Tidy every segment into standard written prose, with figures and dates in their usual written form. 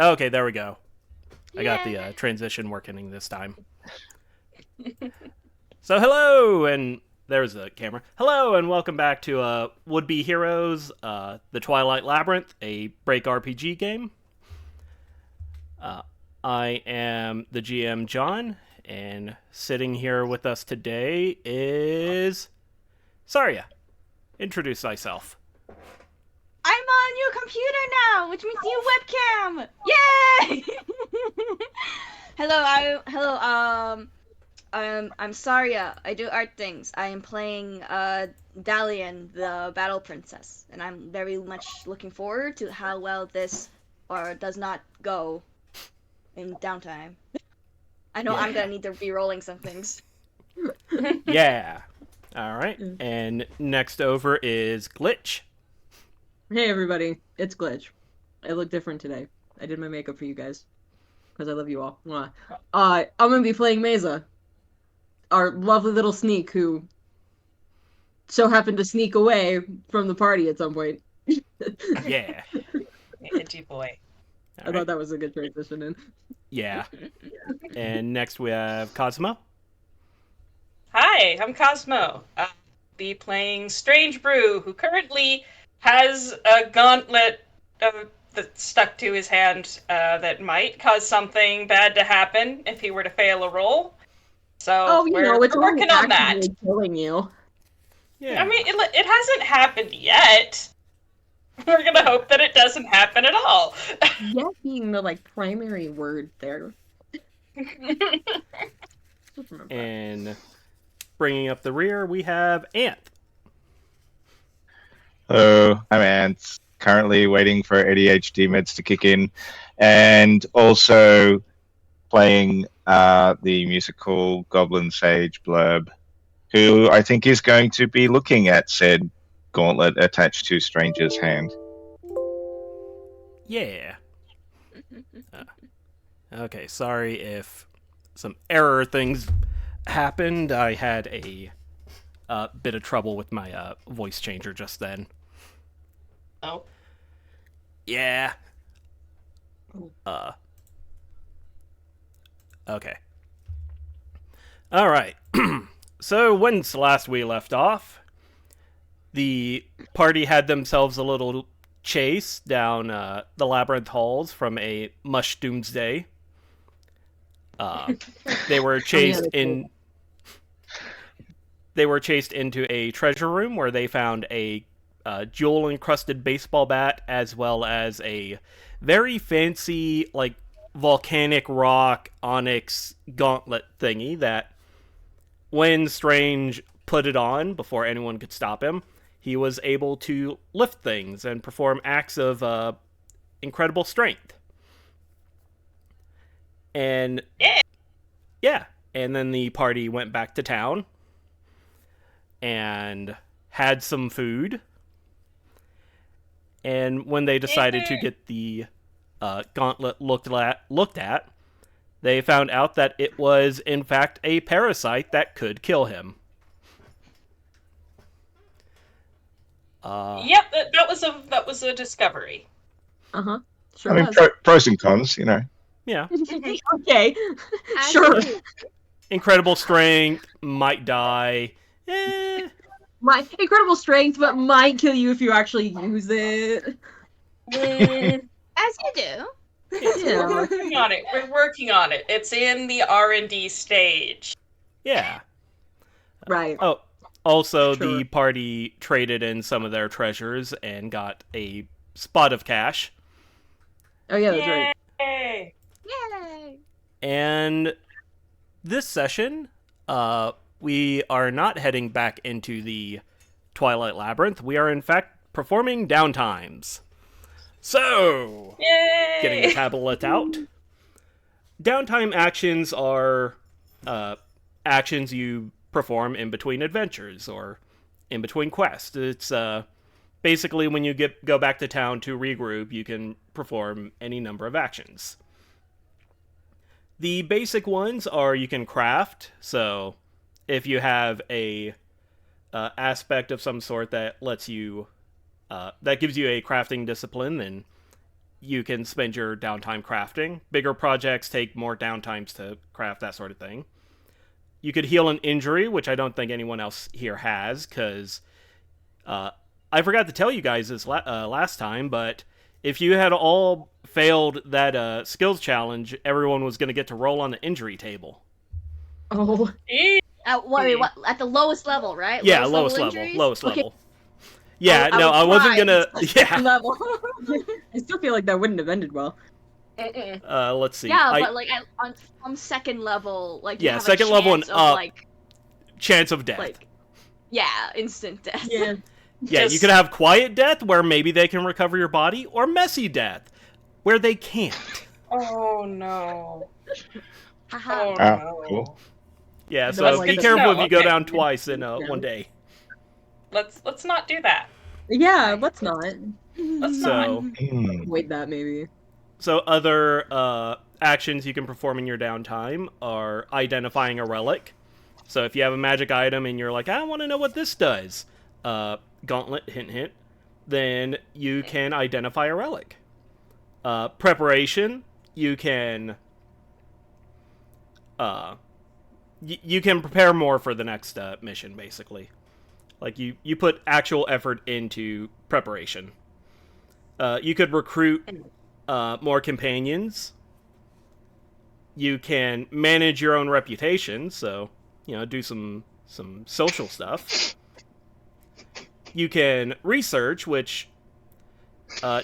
Okay, there we go. I got the transition working this time. So hello, and there's the camera. Hello, and welcome back to Would Be Heroes, the Twilight Labyrinth, a break RPG game. I am the GM, John, and sitting here with us today is Saria. Introduce thyself. I'm a computer now, which means new webcam. Yay! I'm Saria. I do art things. I am playing Dalian, the battle princess, and I'm very much looking forward to how well this or does not go in downtime. I know I'm gonna need to be rolling some things. Yeah. All right. And next over is Glitch. Hey everybody, it's Glitch. I look different today. I did my makeup for you guys. Because I love you all. I'm gonna be playing Mesa. Our lovely little sneak who so happened to sneak away from the party at some point. Yeah. Edgy boy. I thought that was a good transition in. Yeah. And next we have Cosmo. Hi, I'm Cosmo. I'll be playing Strange Brew, who currently has a gauntlet that's stuck to his hand that might cause something bad to happen if he were to fail a roll. So we're working on that. Killing you. Yeah. I mean, it hasn't happened yet. We're gonna hope that it doesn't happen at all. Yet being the primary word there. And bringing up the rear, we have Anth. Hello, I'm Ant. Currently waiting for ADHD meds to kick in, and also playing the musical Goblin Sage Blurb, who I think is going to be looking at said gauntlet attached to Stranger's hand. Yeah. Okay, sorry if some error things happened. I had a bit of trouble with my voice changer just then. Oh. Yeah. Okay. All right. So, when's last we left off, the party had themselves a little chase down the Labyrinth halls from a mush doomsday. They were chased They were chased into a treasure room where they found a jewel-encrusted baseball bat, as well as a very fancy, volcanic rock onyx gauntlet thingy that, when Strange put it on before anyone could stop him, he was able to lift things and perform acts of incredible strength. And yeah, and then the party went back to town and had some food. And when they decided to get the gauntlet looked at, they found out that it was, in fact, a parasite that could kill him. Yep, that was a discovery. Uh-huh. Sure. I mean, pros and cons, you know. Yeah. Okay. Sure. Incredible strength, might die. My incredible strength, but might kill you if you actually use it. As you do. We're working on it. We're working on it. It's in the R&D stage. Yeah. Right. Oh, also Sure. the party traded in some of their treasures and got a spot of cash. Oh yeah, that's right. Yay! Yay! And this session, we are not heading back into the Twilight Labyrinth. We are, in fact, performing downtimes. So, Yay! getting the tablet out. Downtime actions are actions you perform in between adventures or in between quests. It's basically when you go back to town to regroup, you can perform any number of actions. The basic ones are you can craft, so if you have a aspect of some sort that lets you that gives you a crafting discipline, then you can spend your downtime crafting. Bigger projects take more downtimes to craft, that sort of thing. You could heal an injury, which I don't think anyone else here has, because I forgot to tell you guys this last time, but if you had all failed that skills challenge, everyone was going to get to roll on the injury table. Oh. Wait, what? At the lowest level, right? Yeah, lowest level. Injuries? Lowest Okay. level. Yeah, I no, would I wasn't cry. gonna. Yeah. Level. I still feel like that wouldn't have ended well. Let's see. Yeah, but like on second level, like you Yeah, have second a level and chance of up. like Chance of death. like yeah, instant death. Yeah. Yeah, you could have quiet death, where maybe they can recover your body, or messy death, where they can't. Oh no. Haha. Oh Ah, no. cool. Yeah, That's so good be to careful know, if you go okay. down twice in Yeah. one day. Let's not do that. Yeah, let's not. Let's So, Avoid that, maybe. so other actions you can perform in your downtime are identifying a relic. So if you have a magic item and you're like, I want to know what this does, gauntlet, hint, hint, then you can identify a relic. Preparation, you can you can prepare more for the next mission, basically. Like, you put actual effort into preparation. You could recruit more companions. You can manage your own reputation, so, you know, do some social stuff. You can research, which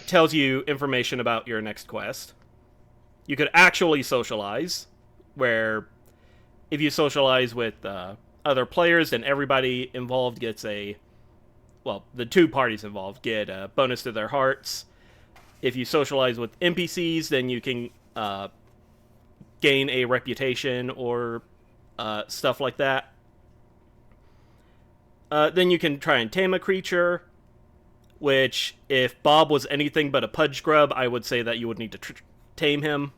tells you information about your next quest. You could actually socialize, where if you socialize with other players, then everybody involved gets the two parties involved get a bonus to their hearts. If you socialize with NPCs, then you can gain a reputation or stuff like that. Then you can try and tame a creature, which, if Bob was anything but a pudge grub, I would say that you would need to tame him.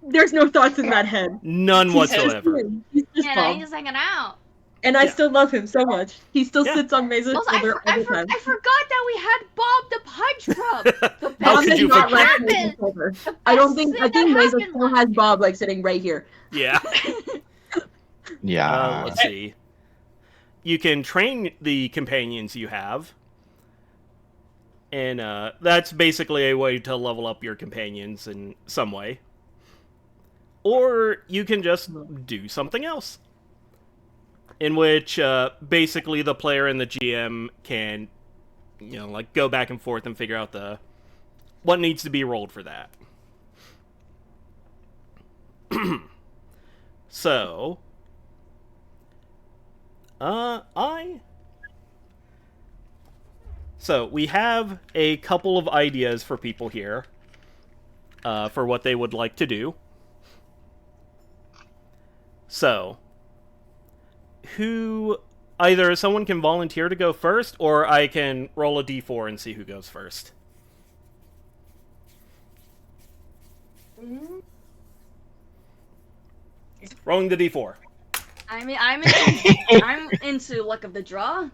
There's no thoughts in that head. None whatsoever. He's just Yeah, Bob. he's just hanging out. And I Yeah. still love him so much. He still Yeah. sits on Mesa's Also, shoulder all the time. I forgot that we had Bob the Pudge Grub. The How best could thing you that forget? resting on happened. his shoulder. The I don't best think. thing I think that Mesa happened still has Bob like sitting right here. Yeah. Yeah. Let's see. You can train the companions you have. And that's basically a way to level up your companions in some way. Or you can just do something else. In which basically the player and the GM can, you know, like, go back and forth and figure out what needs to be rolled for that. So, So, we have a couple of ideas for people here for what they would like to do. So, either someone can volunteer to go first, or I can roll a d4 and see who goes first. Rolling the d4. I'm into luck of the draw.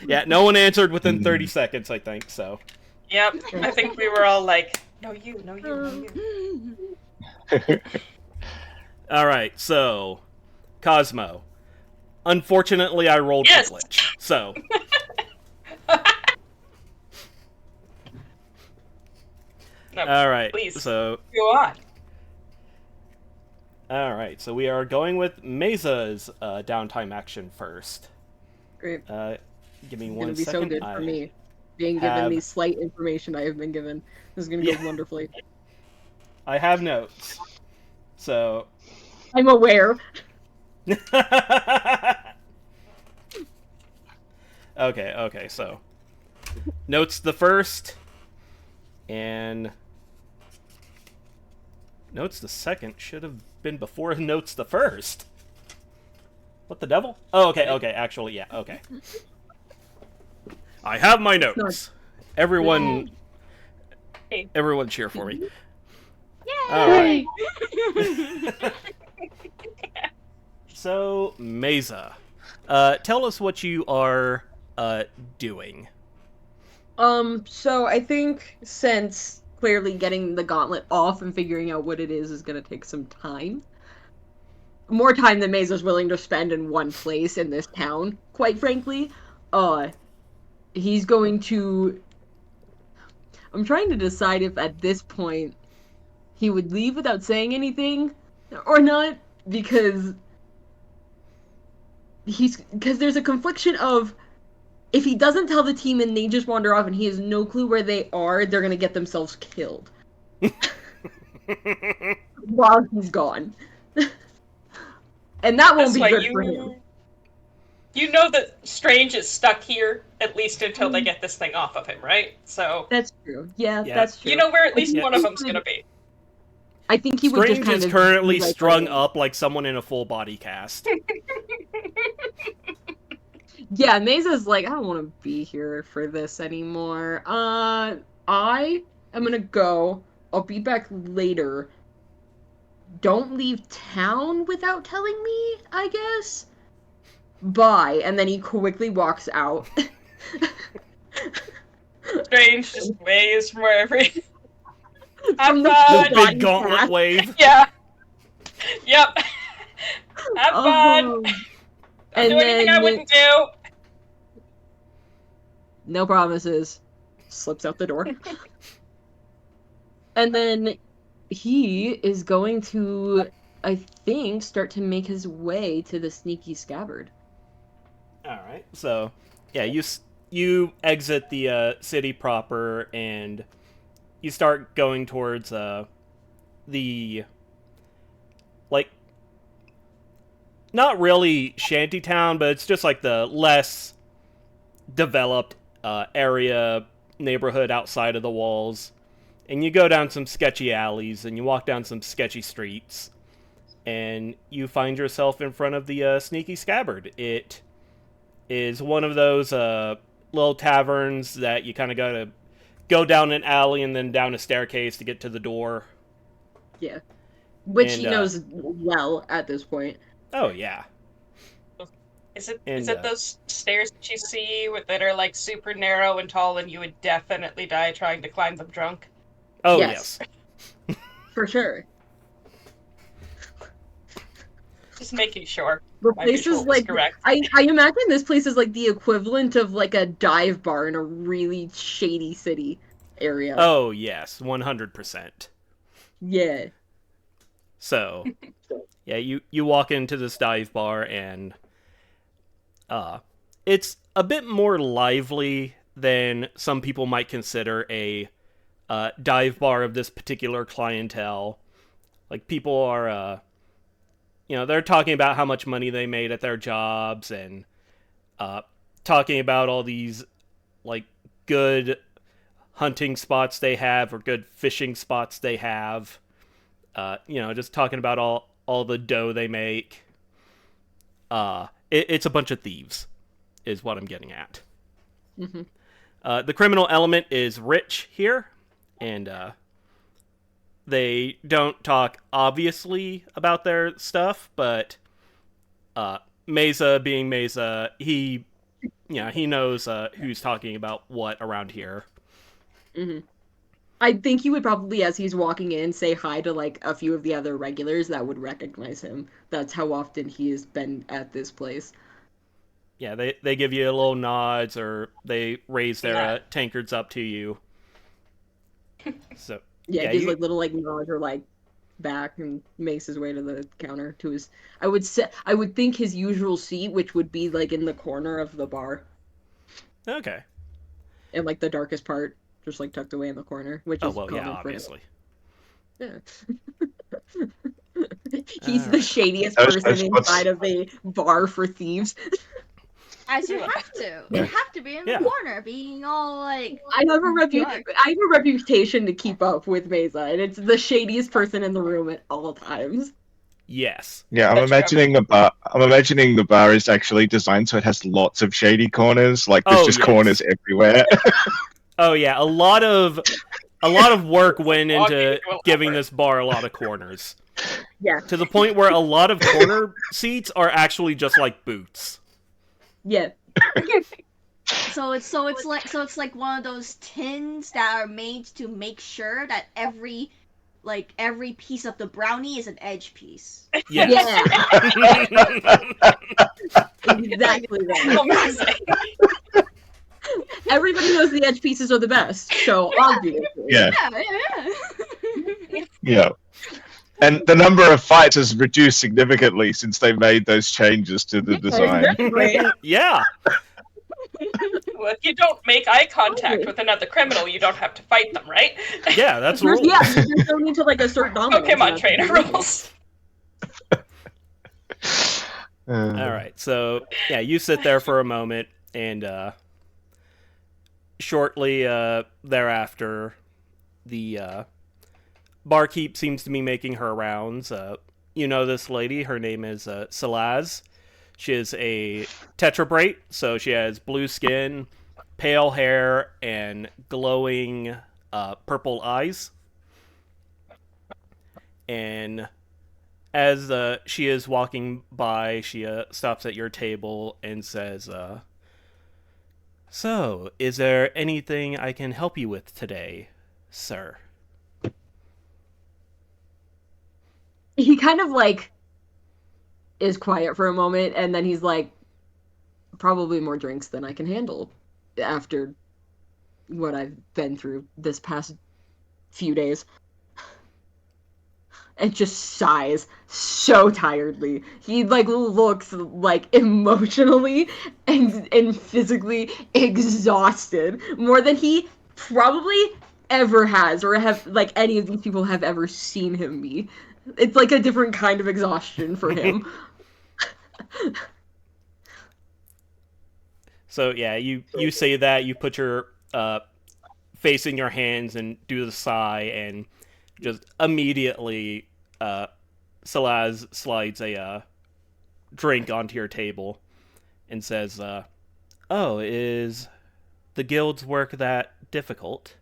Yeah, no one answered within 30 seconds, I think, so. Yep. I think we were all like, no you, no you, no you. Alright, so, Cosmo. Unfortunately, I rolled Yes. for glitch, so. No, Alright, please. so. Go on. Alright, so we are going with Mesa's downtime action first. Great. Give me It's one gonna be second. so good for me. Being have- given the slight information I have been given. This is gonna go wonderfully. I have notes. So. I'm aware. Okay, so. Notes the first. And. Notes the second should have been before notes the first. What the devil? Oh, okay, actually, yeah, okay. I have my notes. Everyone cheer for me. Alright. So, Mesa, tell us what you are doing. So I think since clearly getting the gauntlet off and figuring out what it is gonna take some time. More time than Mesa's willing to spend in one place in this town, quite frankly. He's going to... I'm trying to decide if at this point he would leave without saying anything or not, because there's a confliction of if he doesn't tell the team and they just wander off and he has no clue where they are, they're gonna get themselves killed. While he's gone. And that won't That's be why good for him. You know that Strange is stuck here, at least until they get this thing off of him, right? So That's true. Yeah, Yeah. that's true. you know where at least Yeah. one of them's gonna be. I think he would just Strange kind is of currently be like, strung up like someone in a full body cast. Yeah, Mesa's like, I don't want to be here for this anymore. I am gonna go. I'll be back later. Don't leave town without telling me, I guess. Bye. And then he quickly walks out. Strange just waves from wherever he... From the Have The fun! big gauntlet cast. wave. Yeah. Yep. Have fun! Oh. Don't And do anything I then wouldn't do! no promises. Slips out the door. And then he is going to, I think, start to make his way to the sneaky scabbard. All right. So, yeah, you exit the city proper and you start going towards the like not really shantytown, but it's just like the less developed area neighborhood outside of the walls. And you go down some sketchy alleys and you walk down some sketchy streets and you find yourself in front of the sneaky scabbard. It is one of those little taverns that you kind of gotta go down an alley and then down a staircase to get to the door. Yeah. Which And, he knows well at this point. Oh, yeah. Is it And, those stairs that you see that are like super narrow and tall and you would definitely die trying to climb them drunk? Oh, Yes. yes. For sure. Just making sure. The My place visual is was like, correct. I imagine this place is like the equivalent of like a dive bar in a really shady city area. Oh, yes. 100%. Yeah. So, yeah, you walk into this dive bar and it's a bit more lively than some people might consider a dive bar of this particular clientele. Like, people are, they're talking about how much money they made at their jobs and talking about all these, like, good hunting spots they have or good fishing spots they have. Just talking about all the dough they make. It's a bunch of thieves, is what I'm getting at. Mm-hmm. The criminal element is rich here, and they don't talk obviously about their stuff, but Mesa being Mesa, he knows who's talking about what around here. Mm-hmm. I think he would probably, as he's walking in, say hi to like a few of the other regulars that would recognize him. That's how often he has been at this place. Yeah, they give you a little nods or they raise their tankards up to you. So Yeah, gives like little like nods or like back and makes his way to the counter to his. I would think his usual seat, which would be like in the corner of the bar. Okay. In like the darkest part, just like tucked away in the corner, which is common for obviously. him. Yeah. He's the shadiest Those person spots- inside of a bar for thieves. As you have to. You have to be in the Yeah. corner, being all like. I have a reputation to keep up with Mesa, and it's the shadiest person in the room at all times. Yes. Yeah, I'm imagining the bar is actually designed so it has lots of shady corners. Like there's just yes. corners everywhere. Oh yeah, a lot of work went Walking into into a giving labyrinth. this bar a lot of corners. Yeah, To the point where a lot of corner seats are actually just like boots. yeah. So it's like one of those tins that are made to make sure that every piece of the brownie is an edge piece. Yes. Yeah, exactly that. Amazing. Everybody knows the edge pieces are the best, so obviously. Yeah, Yeah. yeah. And the number of fights has reduced significantly since they made those changes to the design. Exactly. Yeah. Well, if you don't make eye contact with another criminal, you don't have to fight them, right? Yeah, that's the rule. Yeah, you just don't need to like assert dominance. Pokemon trainer rules. All right, so yeah, you sit there for a moment, and shortly thereafter, the barkeep seems to be making her rounds. You know this lady. Her name is Salaz. She is a tetrabrate, so she has blue skin, pale hair, and glowing purple eyes. And as she is walking by, she stops at your table and says, "So, is there anything I can help you with today, sir?" He kind of like is quiet for a moment, and then he's like, probably more drinks than I can handle after what I've been through this past few days. And just sighs so tiredly. He like looks like emotionally and physically exhausted more than he probably ever has, or have like any of these people have ever seen him be. It's like a different kind of exhaustion for him. So yeah, you say that, you put your face in your hands and do the sigh, and just immediately Salaz slides a drink onto your table and says, "Oh, is the guild's work that difficult?"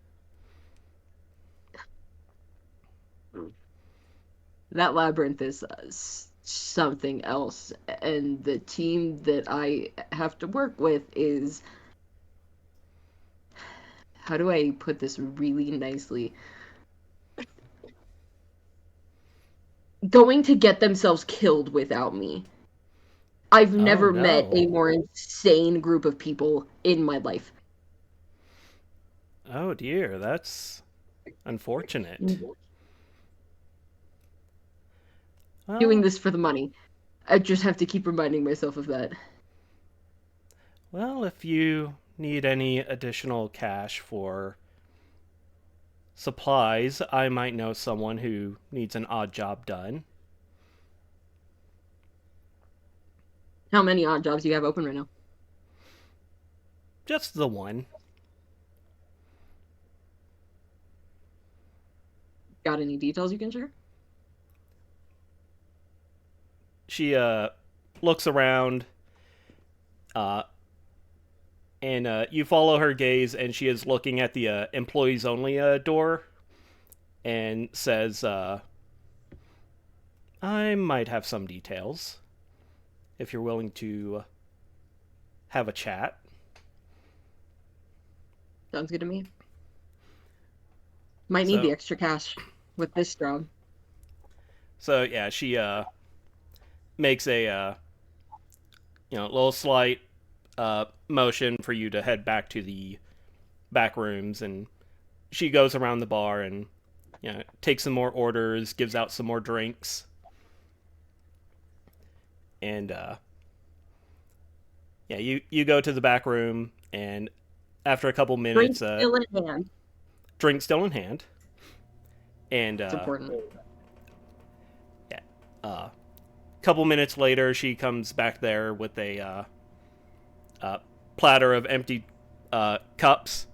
That labyrinth is something else, and the team that I have to work with is, how do I put this really nicely, going to get themselves killed without me. I've never met a more insane group of people in my life. Oh dear, that's unfortunate. Doing this for the money. I just have to keep reminding myself of that. Well, if you need any additional cash for supplies, I might know someone who needs an odd job done. How many odd jobs do you have open right now? Just the one. Got any details you can share? She looks around, and you follow her gaze, and she is looking at the employees only door, and says, "I might have some details, if you're willing to have a chat." Sounds good to me. Might need the extra cash with this job. So yeah, she makes a little slight motion for you to head back to the back rooms, and she goes around the bar and takes some more orders, gives out some more drinks, and you go to the back room, and after a couple minutes, drink still in hand, and it's important. Yeah. Couple minutes later, she comes back there with a platter of empty cups,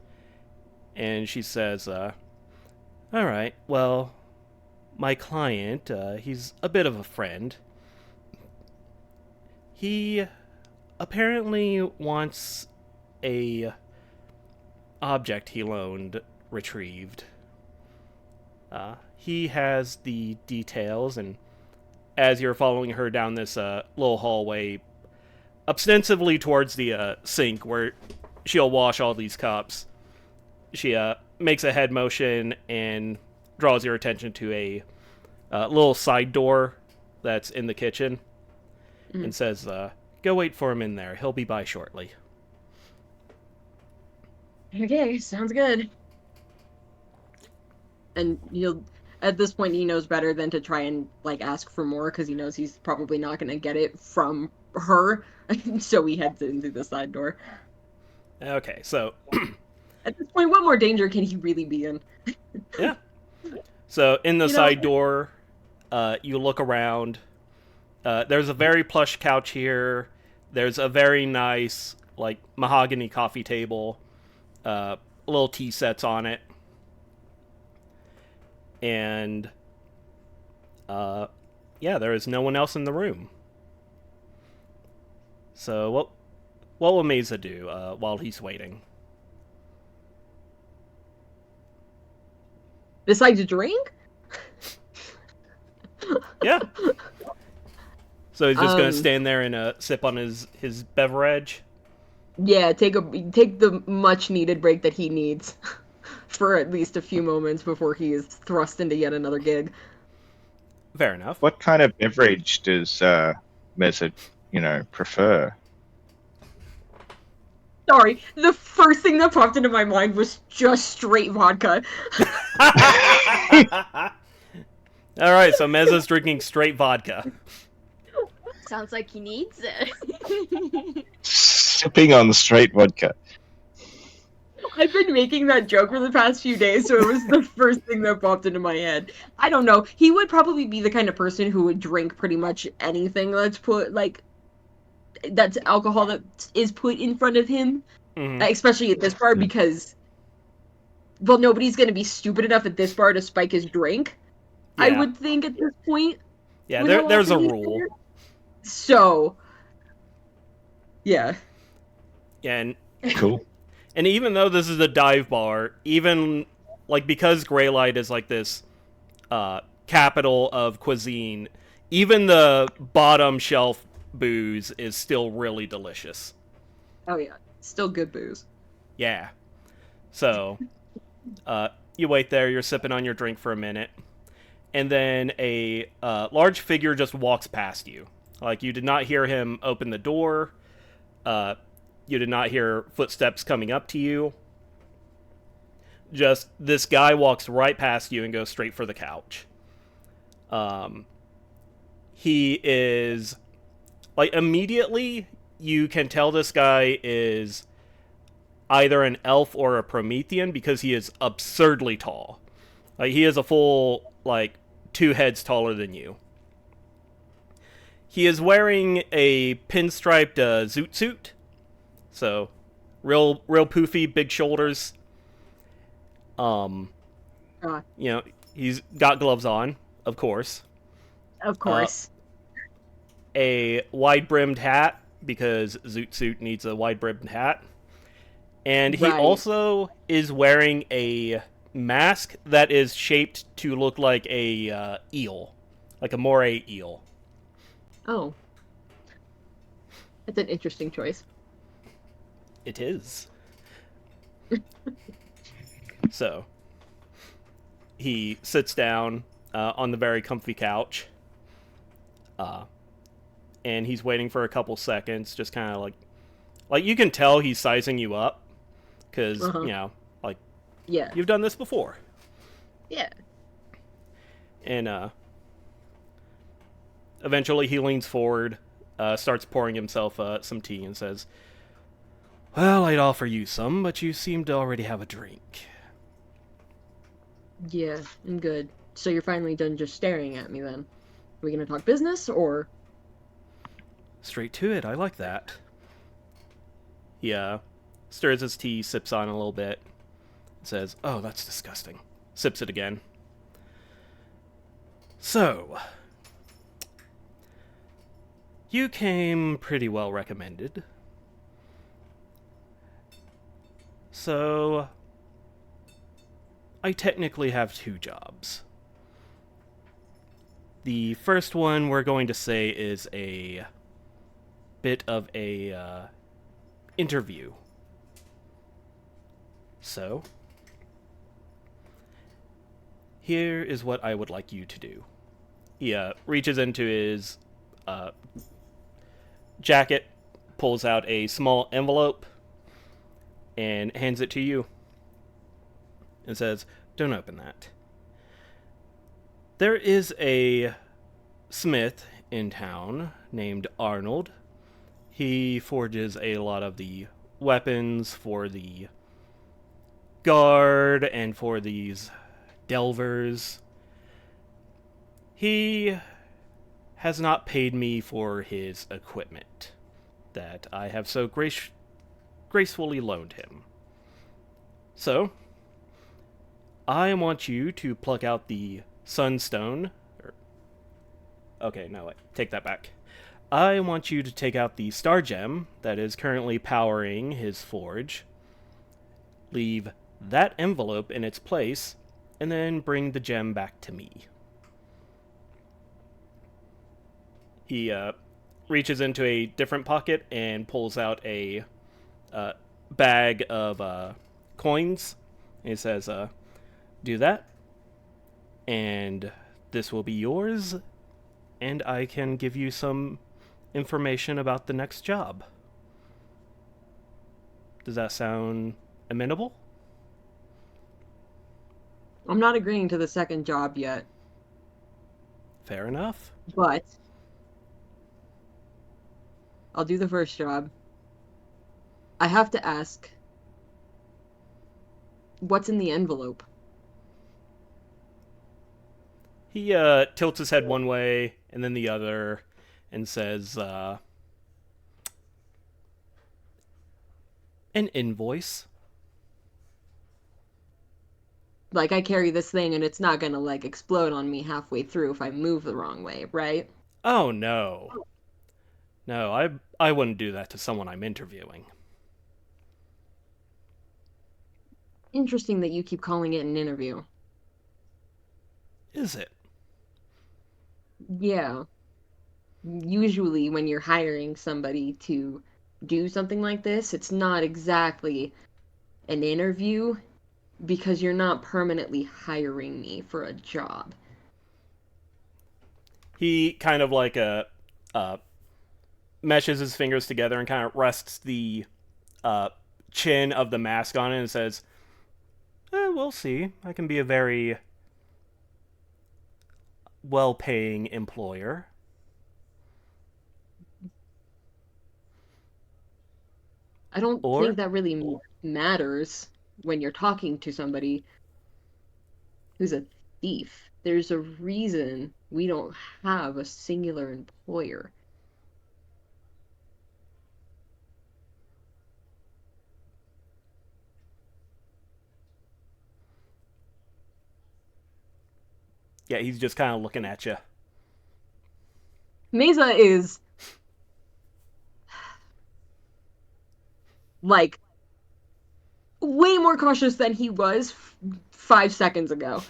and she says, "All right, well, my client, he's a bit of a friend. He apparently wants a object he loaned retrieved. He has the details, and as you're following her down this little hallway, ostensibly towards the sink where she'll wash all these cups, she makes a head motion and draws your attention to a little side door that's in the kitchen, and says, "Go wait for him in there. He'll be by shortly." Okay, sounds good. And at this point, he knows better than to try and like ask for more, because he knows he's probably not going to get it from her. So he heads in through the side door. Okay, so At this point, what more danger can he really be in? yeah. So in the You know- side door, you look around. There's a very plush couch here. There's a very nice, like, mahogany coffee table. Little tea sets on it. And, yeah, there is no one else in the room. So what will Mesa do while he's waiting? Besides drink? Yeah. So he's just gonna Um, stand there and sip on his beverage. Yeah, take the much needed break that he needs for at least a few moments before he is thrust into yet another gig. Fair enough. What kind of beverage does Mesa, prefer? Sorry, the first thing that popped into my mind was just straight vodka. All right, so Meza's drinking straight vodka. Sounds like he needs it. Sipping on straight vodka. I've been making that joke for the past few days, so it was the first thing that popped into my head. I don't know. He would probably be the kind of person who would drink pretty much anything that's alcohol that is put in front of him, especially at this bar, because, well, nobody's going to be stupid enough at this bar to spike his drink, I Yeah. would think, at this point. Yeah, with how there's a often he's rule. there. So, yeah. Yeah, Cool. and even though this is a dive bar, even, like, because Greylight is, like, this capital of cuisine, even the bottom shelf booze is still really delicious. Oh, yeah. Still good booze. Yeah. So, you wait there, you're sipping on your drink for a minute, and then a large figure just walks past you. Like, you did not hear him open the door. You did not hear footsteps coming up to you. Just this guy walks right past you and goes straight for the couch. He is, like, immediately you can tell this guy is either an elf or a Promethean because he is absurdly tall. Like, he is a full, like, 2 heads taller than you. He is wearing a pinstriped zoot suit. So, real poofy, big shoulders. He's got gloves on, of course. Of course. A wide-brimmed hat, because zoot suit needs a wide-brimmed hat. And he Right. also is wearing a mask that is shaped to look like a eel. Like a moray eel. Oh. That's an interesting choice. It is. So, he sits down on the very comfy couch. And he's waiting for a couple seconds, just kind of like you can tell he's sizing you up. Because, Yeah. you've done this before. Yeah. And, eventually he leans forward, starts pouring himself some tea, and says, "Well, I'd offer you some, but you seem to already have a drink." Yeah, I'm good. So you're finally done just staring at me then? Are we gonna talk business, or? Straight to it, I like that. He, stirs his tea, sips on a little bit, and says, "Oh, that's disgusting." Sips it again. "So, you came pretty well recommended. So, I technically have 2 jobs. The first one we're going to say is a bit of a interview. So, here is what I would like you to do." He reaches into his jacket, pulls out a small envelope, and hands it to you. And says, "Don't open that. There is a smith in town named Arnold. He forges a lot of the weapons for the guard and for these delvers. He has not paid me for his equipment that I have so gracefully loaned him. So, I want you to pluck out the sunstone. Okay, no, wait, take that back. I want you to take out the star gem that is currently powering his forge, leave that envelope in its place, and then bring the gem back to me. He reaches into a different pocket and pulls out a bag of coins. And he says, do that, and this will be yours, and I can give you some information about the next job. Does that sound amenable? I'm not agreeing to the second job yet, Fair enough. but I'll do the first job. I have to ask, what's in the envelope? He tilts his head one way and then the other and says, an invoice. Like, I carry this thing and it's not gonna, like, explode on me halfway through if I move the wrong way, right? Oh, no. No, I wouldn't do that to someone I'm interviewing. Interesting that you keep calling it an interview. Is it? Yeah. Usually when you're hiring somebody to do something like this, it's not exactly an interview because you're not permanently hiring me for a job. He kind of like meshes his fingers together and kind of rests the chin of the mask on it and says, we'll see. I can be a very well-paying employer. I don't Or- think that really matters when you're talking to somebody who's a thief. There's a reason we don't have a singular employer. Yeah, he's just kind of looking at you. Mesa is like way more cautious than he was 5 seconds ago.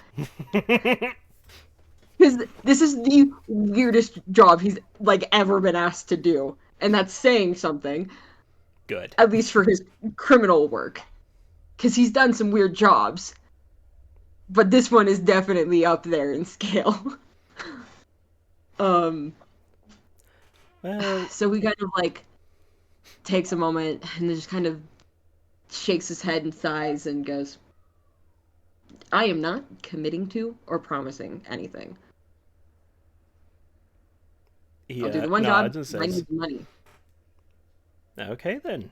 Because this is the weirdest job he's like ever been asked to do, and that's saying something, Good. at least for his criminal work. Because he's done some weird jobs, but this one is definitely up there in scale. Well, So he kind of like takes a moment and then just kind of shakes his head and sighs and goes, I am not committing to or promising anything. he I'll do the one job. nods and I says, need the money. okay then.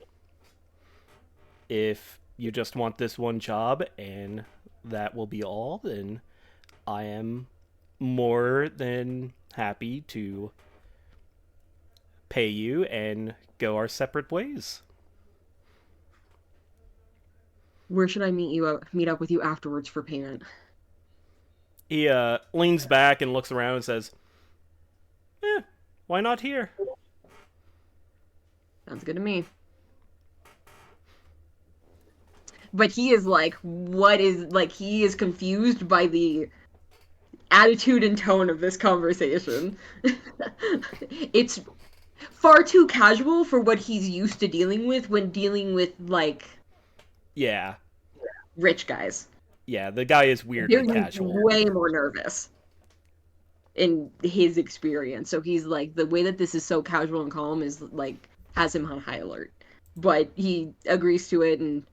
If you just want this one job and that will be all, then I am more than happy to pay you and go our separate ways. Where should I meet up with you afterwards for payment? He leans back and looks around and says, why not here? Sounds good to me. But he is like, he is confused by the attitude and tone of this conversation. It's far too casual for what he's used to dealing with when dealing with, like, Yeah. rich guys. Yeah, the guy is weirdly They're casual. way more nervous in his experience. So he's like, the way that this is so casual and calm is like has him on high alert. But he agrees to it, and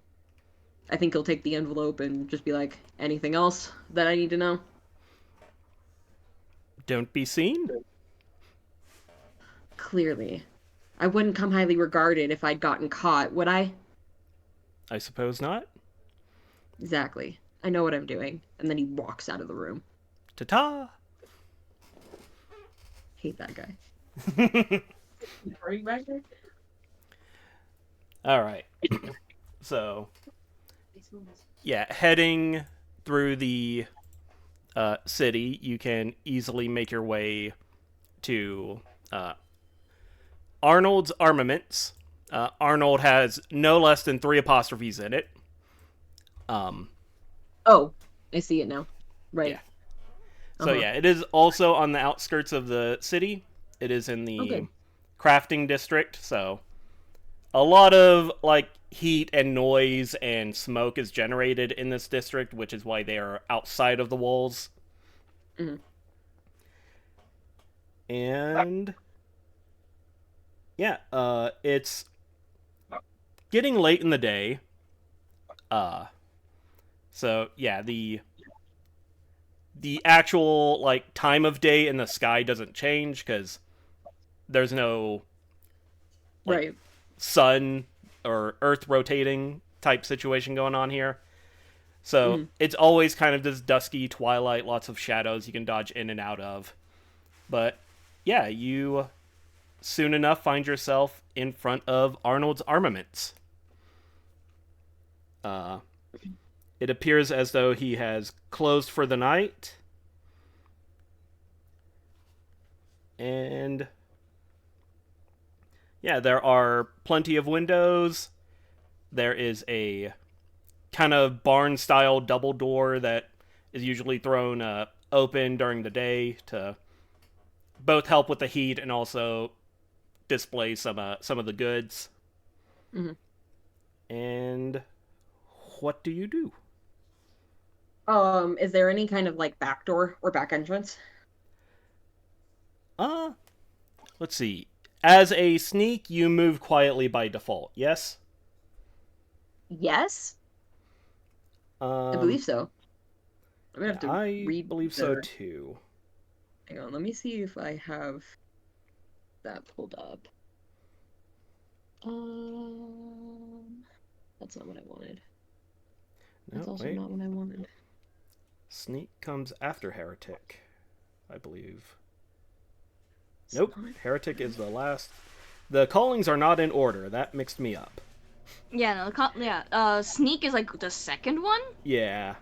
I think he'll take the envelope and just be like, anything else that I need to know? Don't be seen? Clearly. I wouldn't come highly regarded if I'd gotten caught, would I? I suppose not. Exactly. I know what I'm doing. And then he walks out of the room. Ta-ta! Hate that guy. All right. So, yeah, heading through the city, you can easily make your way to Arnold's Armaments. Arnold has no less than 3 apostrophes in it. Oh, I see it now. Right. Yeah. So yeah, it is also on the outskirts of the city. It is in the crafting district, so a lot of like heat and noise and smoke is generated in this district, which is why they are outside of the walls. Mm-hmm. And yeah, it's getting late in the day. So yeah, the actual like time of day in the sky doesn't change because there's no right sun or earth rotating type situation going on here. So it's always kind of this dusky twilight, lots of shadows you can dodge in and out of. But yeah, you soon enough find yourself in front of Arnold's Armaments. It appears as though he has closed for the night. And yeah, there are plenty of windows. There is a kind of barn-style double door that is usually thrown open during the day to both help with the heat and also display some of the goods. Mm-hmm. And what do you do? Is there any kind of like back door or back entrance? Let's see. As a sneak, you move quietly by default, yes? Yes? I believe so. I'm gonna have to read believe so too. Hang on, let me see if I have that pulled up. That's not what I wanted. That's also not what I wanted. Sneak comes after Heretic, I believe. Nope, Heretic is the last. The callings are not in order. That mixed me up. Yeah, no, Sneak is like the second one. Yeah.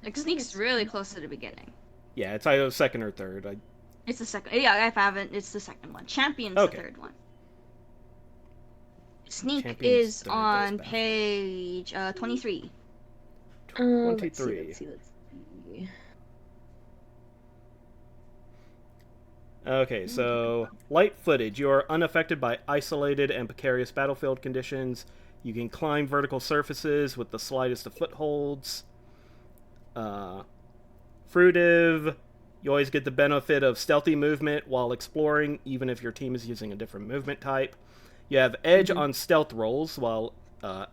Like Sneak's really close to the beginning. Yeah, it's either second or third. It's the second. Yeah, if I haven't, it's the second one. Champion's the third one. Sneak Champion's is on page 23. 23. Let's see. Okay, so light footage. You are unaffected by isolated and precarious battlefield conditions. You can climb vertical surfaces with the slightest of footholds. Fruitive. You always get the benefit of stealthy movement while exploring, even if your team is using a different movement type. You have edge on stealth rolls while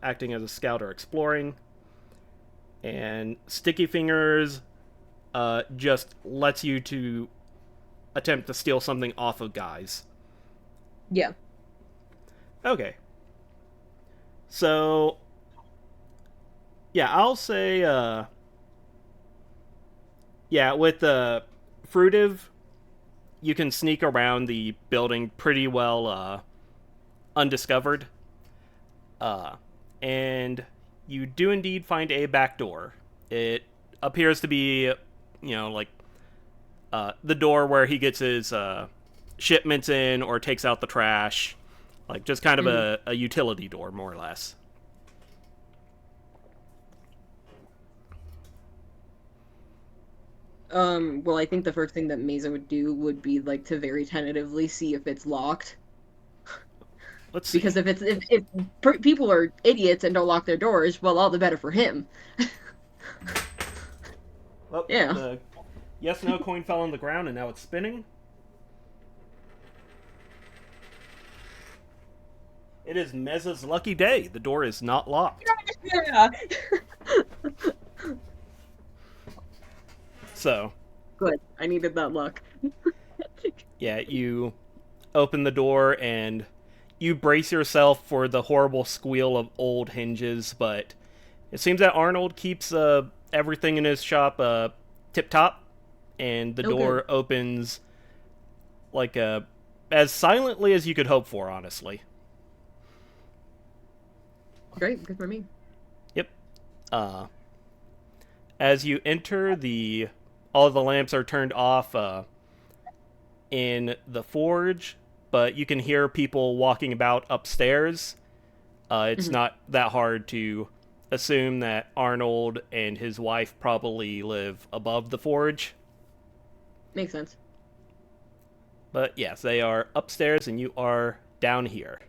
acting as a scout or exploring. And Sticky Fingers just lets you to attempt to steal something off of guys. Yeah. Okay. So, yeah, I'll say, yeah, with Fruitive, you can sneak around the building pretty well undiscovered. And you do indeed find a back door. It appears to be, like the door where he gets his shipments in or takes out the trash. Like, just kind of a utility door, more or less. Well, I think the first thing that Mesa would do would be, like, to very tentatively see if it's locked. Let's see. Because if people are idiots and don't lock their doors, well, all the better for him. Well, yeah. The yes/no coin fell on the ground and now it's spinning. It is Meza's lucky day. The door is not locked. Yeah. So. Good. I needed that luck. Yeah, you open the door and you brace yourself for the horrible squeal of old hinges, but it seems that Arnold keeps everything in his shop tip-top, and the door opens like as silently as you could hope for, honestly. Great, good for me. Yep. As you enter, all of the lamps are turned off in the forge, but you can hear people walking about upstairs. It's not that hard to assume that Arnold and his wife probably live above the forge. Makes sense. But yes, they are upstairs and you are down here.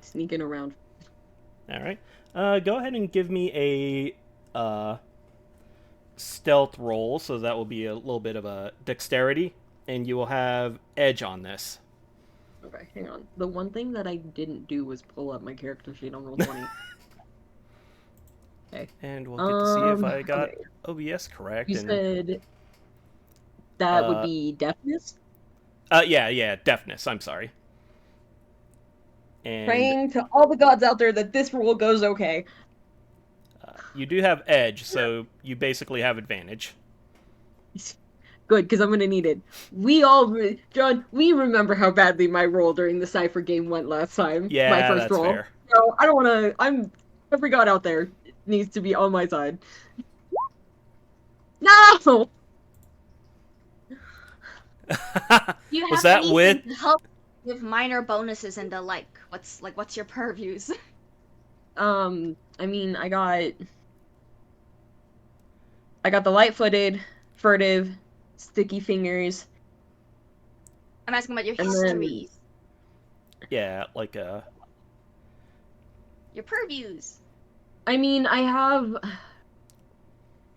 Sneaking around. Alright. Go ahead and give me a stealth roll, so that will be a little bit of a dexterity, and you will have edge on this. Okay, hang on. The one thing that I didn't do was pull up my character sheet on Roll20. Okay. And we'll get to see if I got OBS correct. You said that would be deafness? Yeah, deafness, I'm sorry. And Praying to all the gods out there that this roll goes okay. you do have edge, so you basically have advantage. Good, because I'm going to need it. John, we remember how badly my roll during the Cypher game went last time. Yeah, my first that's roll. fair. So I don't want to. Every god out there needs to be on my side. No! You have Was that anything with? to help with minor bonuses and the like? What's your purviews? I mean, I got the light-footed, furtive, sticky fingers. I'm asking about your And then- histories. Yeah, like Your purviews. I mean, I have.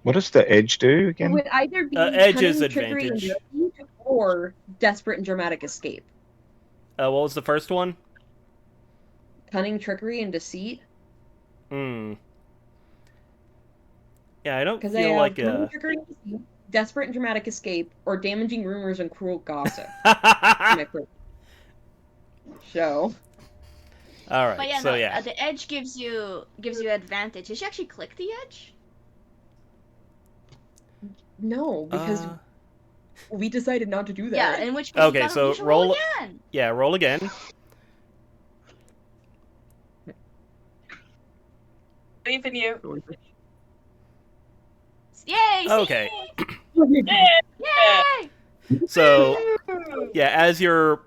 What does the edge do It again? would either be edge is cunning, trickery, and advantage. deceit, or desperate and dramatic escape. what was the first one? Cunning, trickery, and deceit. Yeah, I don't Because I feel have like cunning, trickery, and deceit, desperate and dramatic escape, or damaging rumors and cruel gossip. My first show. All right, But yeah, so no, yeah. the edge gives you advantage. Did you actually click the edge? No, because we decided not to do that. Yeah, in which case Okay, you so should roll- again. Yeah, roll again. Believe in you. Yay! Okay. Yay! So, yeah, as you're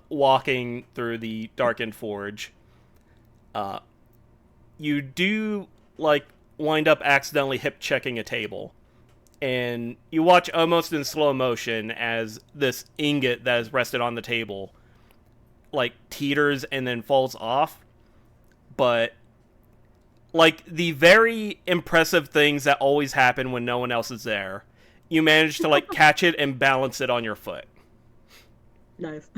walking through the darkened forge, you do wind up accidentally hip checking a table, and you watch almost in slow motion as this ingot that is rested on the table teeters and then falls off. But the very impressive things that always happen when no one else is there, you manage to catch it and balance it on your foot. Nice.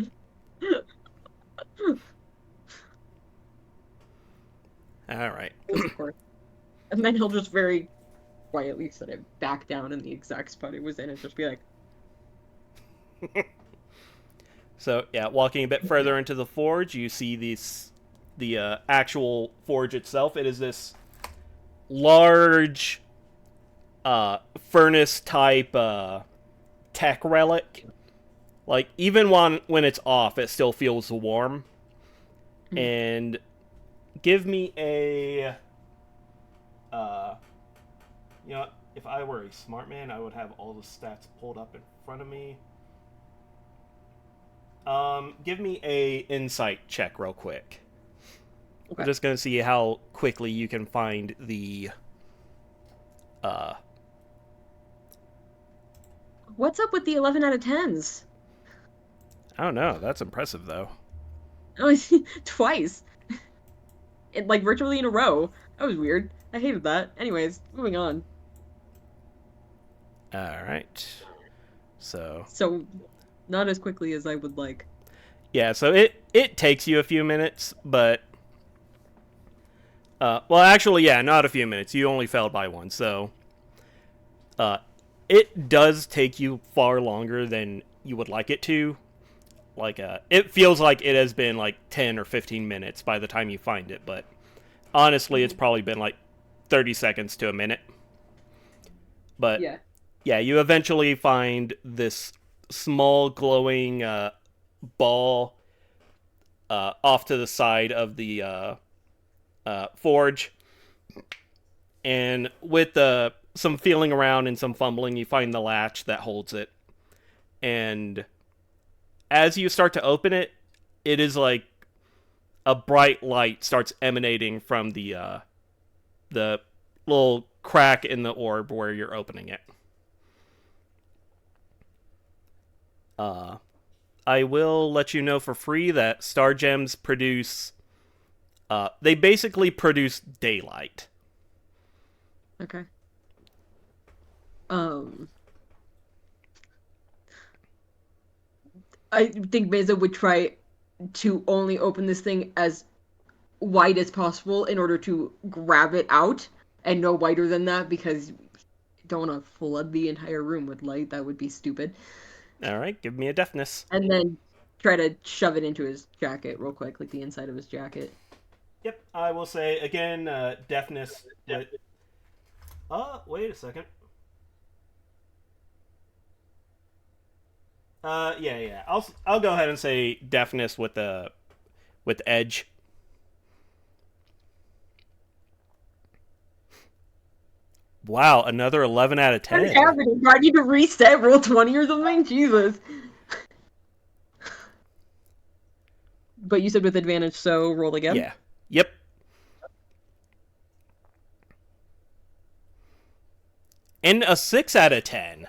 All right. Of course. And then he'll just very quietly set it back down in the exact spot it was in and just be like, So yeah, walking a bit further into the forge, you see the actual forge itself. It is this large furnace type tech relic. Even when it's off, it still feels warm. And give me a if I were a smart man, I would have all the stats pulled up in front of me. Give me a insight check real quick. Okay. We're just gonna see how quickly you can find the What's up with the 11 out of 10s? I don't know. That's impressive though. Oh, twice. Virtually in a row. That was weird. I hated that. Anyways, moving on. All right. So Not as quickly as I would like. yeah, so it takes you a few minutes, but well, actually, yeah, not a few minutes. You only failed by one, so it does take you far longer than you would like it to. like it feels like it has been like 10 or 15 minutes by the time you find it, but honestly, it's probably been like 30 seconds to a minute. But yeah, you eventually find this small glowing ball off to the side of the forge, and with some feeling around and some fumbling, you find the latch that holds it. And as you start to open it, it is like a bright light starts emanating from the little crack in the orb where you're opening it. I will let you know for free that star gems produce... they basically produce daylight. Okay. I think Mesa would try to only open this thing as wide as possible in order to grab it out, and no wider than that, because you don't want to flood the entire room with light. That would be stupid. Alright, give me a deafness. And then try to shove it into his jacket real quick, like the inside of his jacket. Yep, I will say, again, deafness... wait a second. Yeah. I'll go ahead and say deafness with edge. Wow, another 11 out of 10. What's happening? Do I need to reset roll 20 or something? Jesus. But you said with advantage, so roll again? Yeah. Yep. And a 6 out of 10.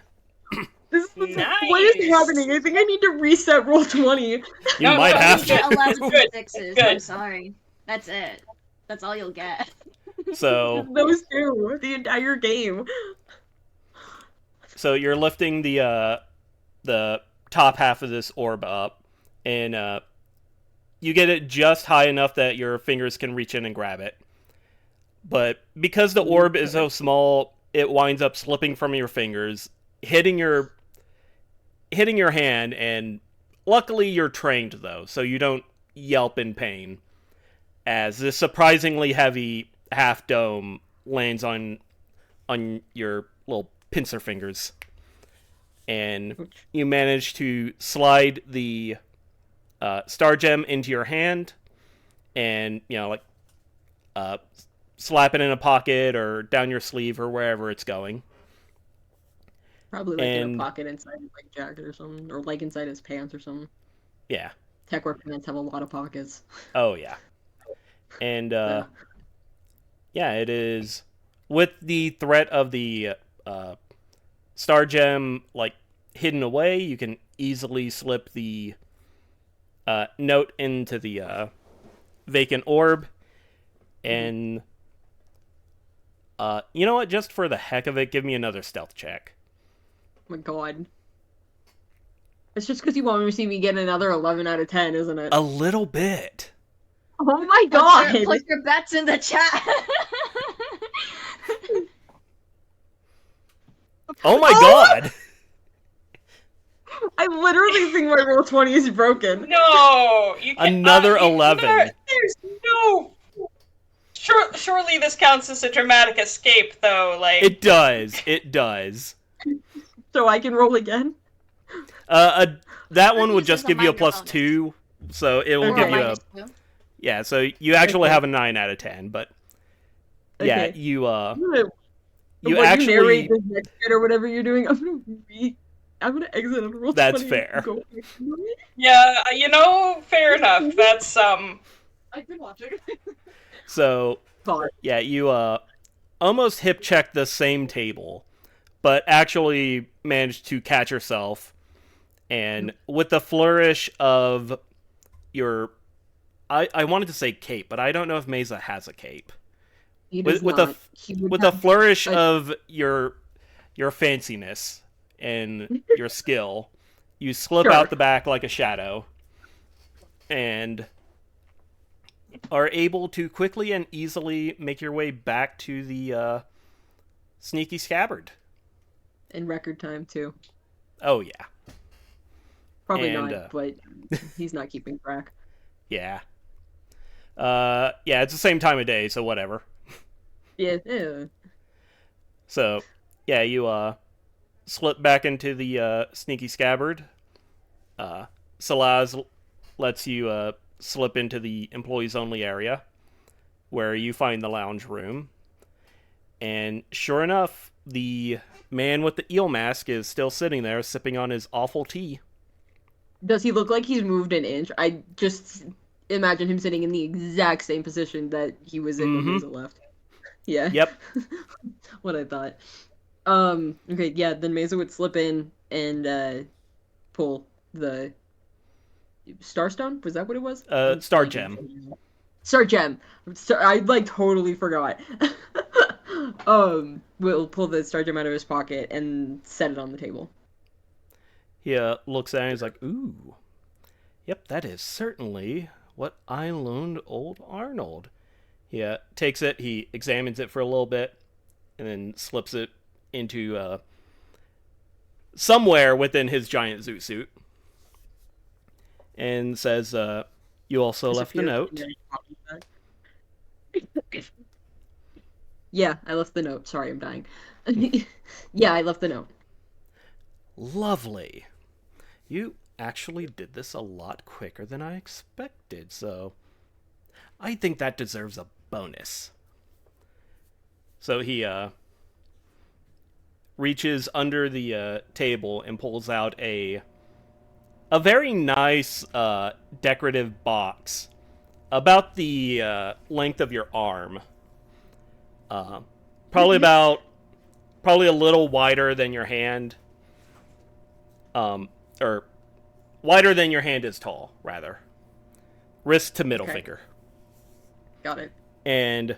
Nice. What is happening? I think I need to reset roll 20. You might have You get to. 11 Good, sixes. good. I'm sorry. That's it. That's all you'll get. So Those two, the entire game. So you're lifting the top half of this orb up, and you get it just high enough that your fingers can reach in and grab it. But because the orb is so small, it winds up slipping from your fingers, hitting your hand, and luckily you're trained though, so you don't yelp in pain as this surprisingly heavy half dome lands on your little pincer fingers, and you manage to slide the star gem into your hand, and slap it in a pocket or down your sleeve or wherever it's going. Probably like in a pocket inside his jacket or something, or like inside his pants or something. Yeah. Techwear pants have a lot of pockets. Oh yeah. And yeah, it is with the threat of the star gem hidden away. You can easily slip the note into the vacant orb, and you know what? Just for the heck of it, give me another stealth check. Oh my god. It's just because you want me to see me get another 11 out of 10, isn't it? A little bit. Oh my god! Put your bets in the chat. Oh my god! I literally think my roll 20 is broken. No, you can't. Another 11. There's no. Surely this counts as a dramatic escape, though. Like It does. It does. So I can roll again? That one would This just is a give you a minor plus bonus. 2, so it will Okay. give you a... Yeah, so you actually have a 9 out of 10, but... Yeah, Okay. you When actually... you narrate this next bit or whatever you're doing, I'm gonna exit and roll That's 20 fair. and go. yeah, fair enough. That's I've been watching. So, Fine. yeah, you almost hip-checked the same table, but actually managed to catch yourself, and with the flourish of your... I wanted to say cape, but I don't know if Mesa has a cape. He does With not. He would with a have flourish a- of your fanciness and your skill, you slip Sure. out the back like a shadow, and are able to quickly and easily make your way back to the sneaky scabbard. in record time too. Oh yeah. Probably And, not, but he's not keeping track. yeah. Yeah, it's the same time of day, so whatever. Yeah, yeah. So, yeah, you slip back into the sneaky scabbard. Salaz lets you slip into the employees only area, where you find the lounge room. And sure enough, the man with the eel mask is still sitting there, sipping on his awful tea. Does he look like he's moved an inch? I just imagine him sitting in the exact same position that he was in when Mesa left. Yeah. Yep. What I thought. Okay, yeah, then Mesa would slip in and pull the Starstone? Was that what it was? Star Gem. Star Gem. I like totally forgot. Will pull the Star Gem out of his pocket and set it on the table. He looks at it and he's like, ooh. Yep, that is certainly what I loaned old Arnold. He takes it, he examines it for a little bit, and then slips it into somewhere within his giant zoot suit. And says, you also left a note. Yeah, I left the note. Sorry, I'm dying. Yeah, I left the note. Lovely. You actually did this a lot quicker than I expected, so I think that deserves a bonus. So he reaches under the table and pulls out a very nice decorative box about the length of your arm. Probably a little wider than your hand. Or wider than your hand is tall, rather. Wrist to middle finger. Got it. And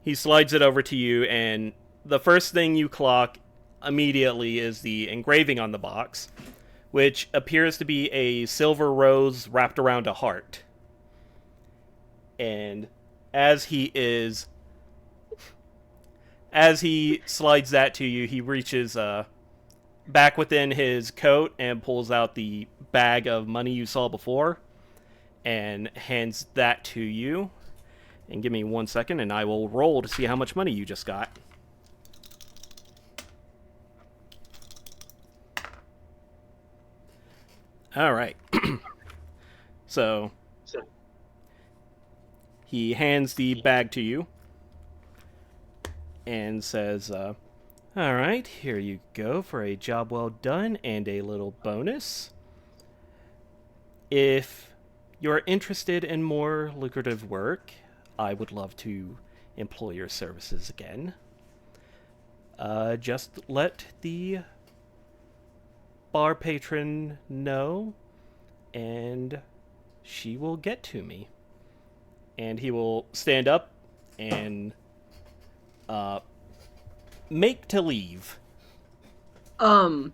he slides it over to you, and the first thing you clock immediately is the engraving on the box, which appears to be a silver rose wrapped around a heart. And as he slides that to you, he reaches back within his coat and pulls out the bag of money you saw before and hands that to you. And give me 1 second and I will roll to see how much money you just got. All right. So he hands the bag to you and says, all right, here you go for a job well done and a little bonus. If you're interested in more lucrative work, I would love to employ your services again. Just let the bar patron know, and she will get to me. And he will stand up and make to leave. I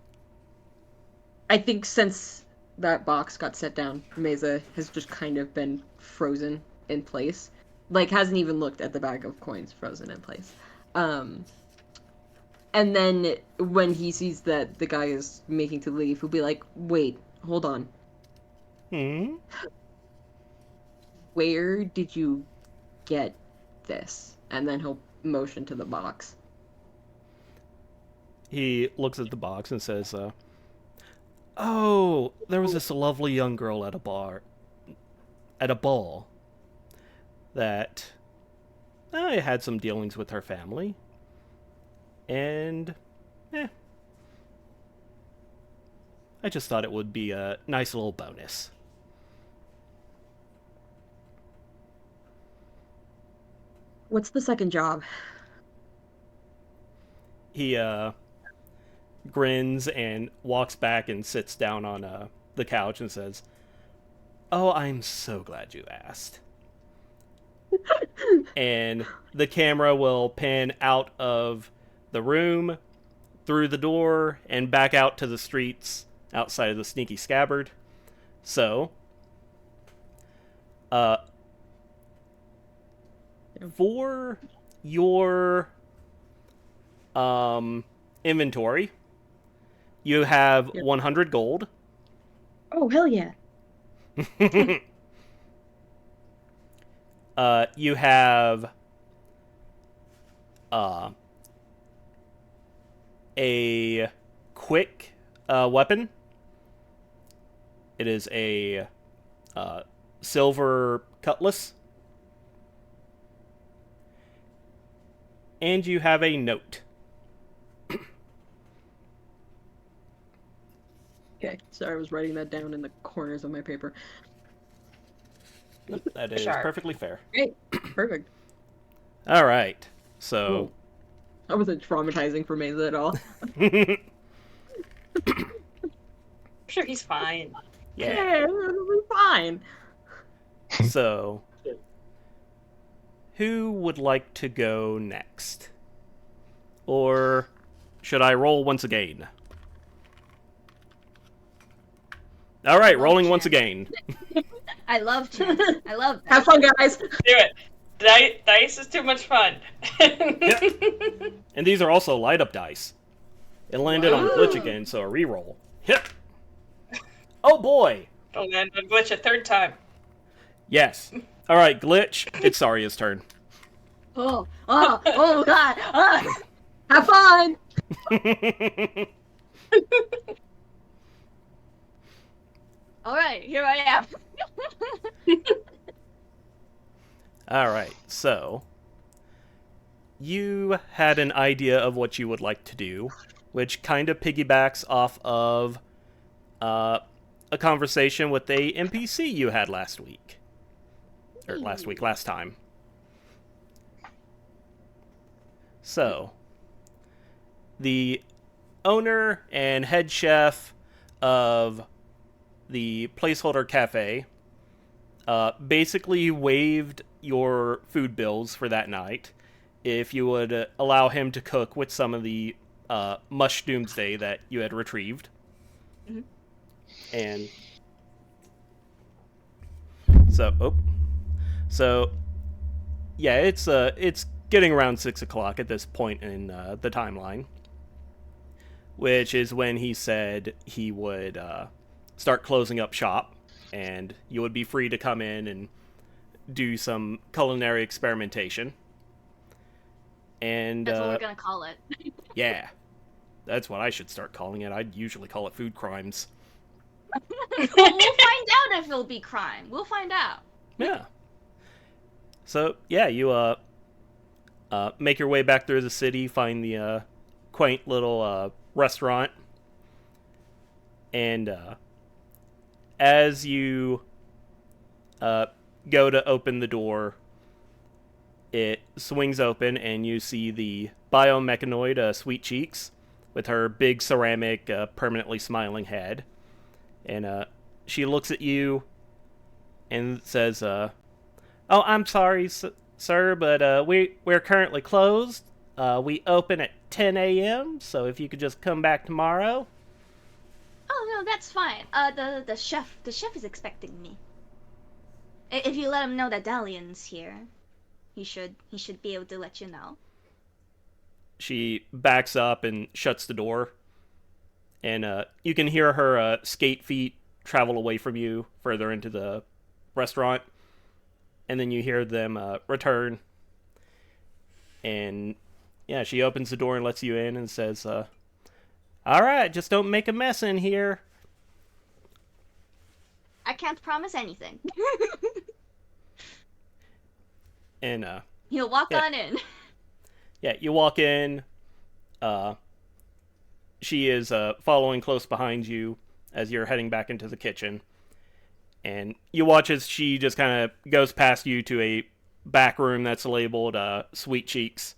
think since that box got set down, Mesa has just kind of been frozen in place. Like, hasn't even looked at the bag of coins frozen in place. And then when he sees that the guy is making to leave, he'll be like, wait, hold on. Where did you get this? And then he'll motion to the box. He looks at the box and says, oh, there was this lovely young girl at a ball, that I had some dealings with her family. And, I just thought it would be a nice little bonus. What's the second job? He, grins and walks back and sits down on the couch and says, oh, I'm so glad you asked. And the camera will pan out of the room, through the door, and back out to the streets outside of the sneaky scabbard. So, for your inventory, you have 100 gold. Oh, hell yeah. You have uh, a quick weapon. It is a silver cutlass. And you have a note. Okay, sorry, I was writing that down in the corners of my paper. That is Sharp. perfectly fair. Great, perfect. All right. So, That wasn't traumatizing for Mesa at all. I'm sure he's fine. yeah. We're fine. So, who would like to go next? Or should I roll once again? All right, rolling once again. I love chance. I love that. Have fun, guys. Do it. Dice is too much fun. And these are also light up dice. It landed on Whoa. glitch again, so a reroll. Hit. Oh boy. Don't land on glitch a third time. Yes. All right, glitch. It's Saria's turn. Oh God. Have fun. All right, here I am. All right, so you had an idea of what you would like to do, which kind of piggybacks off of a conversation with a NPC you had last week. Or last time. So, the owner and head chef of the Placeholder Cafe basically waived your food bills for that night if you would allow him to cook with some of the mush doomsday that you had retrieved. Mm-hmm. And so yeah, it's getting around 6 o'clock at this point in the timeline, which is when he said he would start closing up shop, and you would be free to come in and do some culinary experimentation. And That's what we're gonna call it. yeah, that's what I should start calling it. I'd usually call it food crimes. We'll find out if it'll be crime. We'll find out. Yeah. So yeah, you make your way back through the city, find the quaint little restaurant, and as you go to open the door, it swings open, and you see the biomechanoid Sweet Cheeks with her big ceramic, permanently smiling head. And she looks at you and says, "Oh, I'm sorry, sir, but we're currently closed. We open at 10 a.m., so if you could just come back tomorrow." Oh no, that's fine. The chef is expecting me. If you let him know that Dalian's here, he should be able to let you know. She backs up and shuts the door, and you can hear her skate feet travel away from you further into the restaurant, and then you hear them return, and yeah, she opens the door and lets you in and says, "All right, just don't make a mess in here." I can't promise anything. And He'll walk yeah. on in. Yeah, you walk in. She is following close behind you as you're heading back into the kitchen. And you watch as she just kind of goes past you to a back room that's labeled Sweet Cheeks.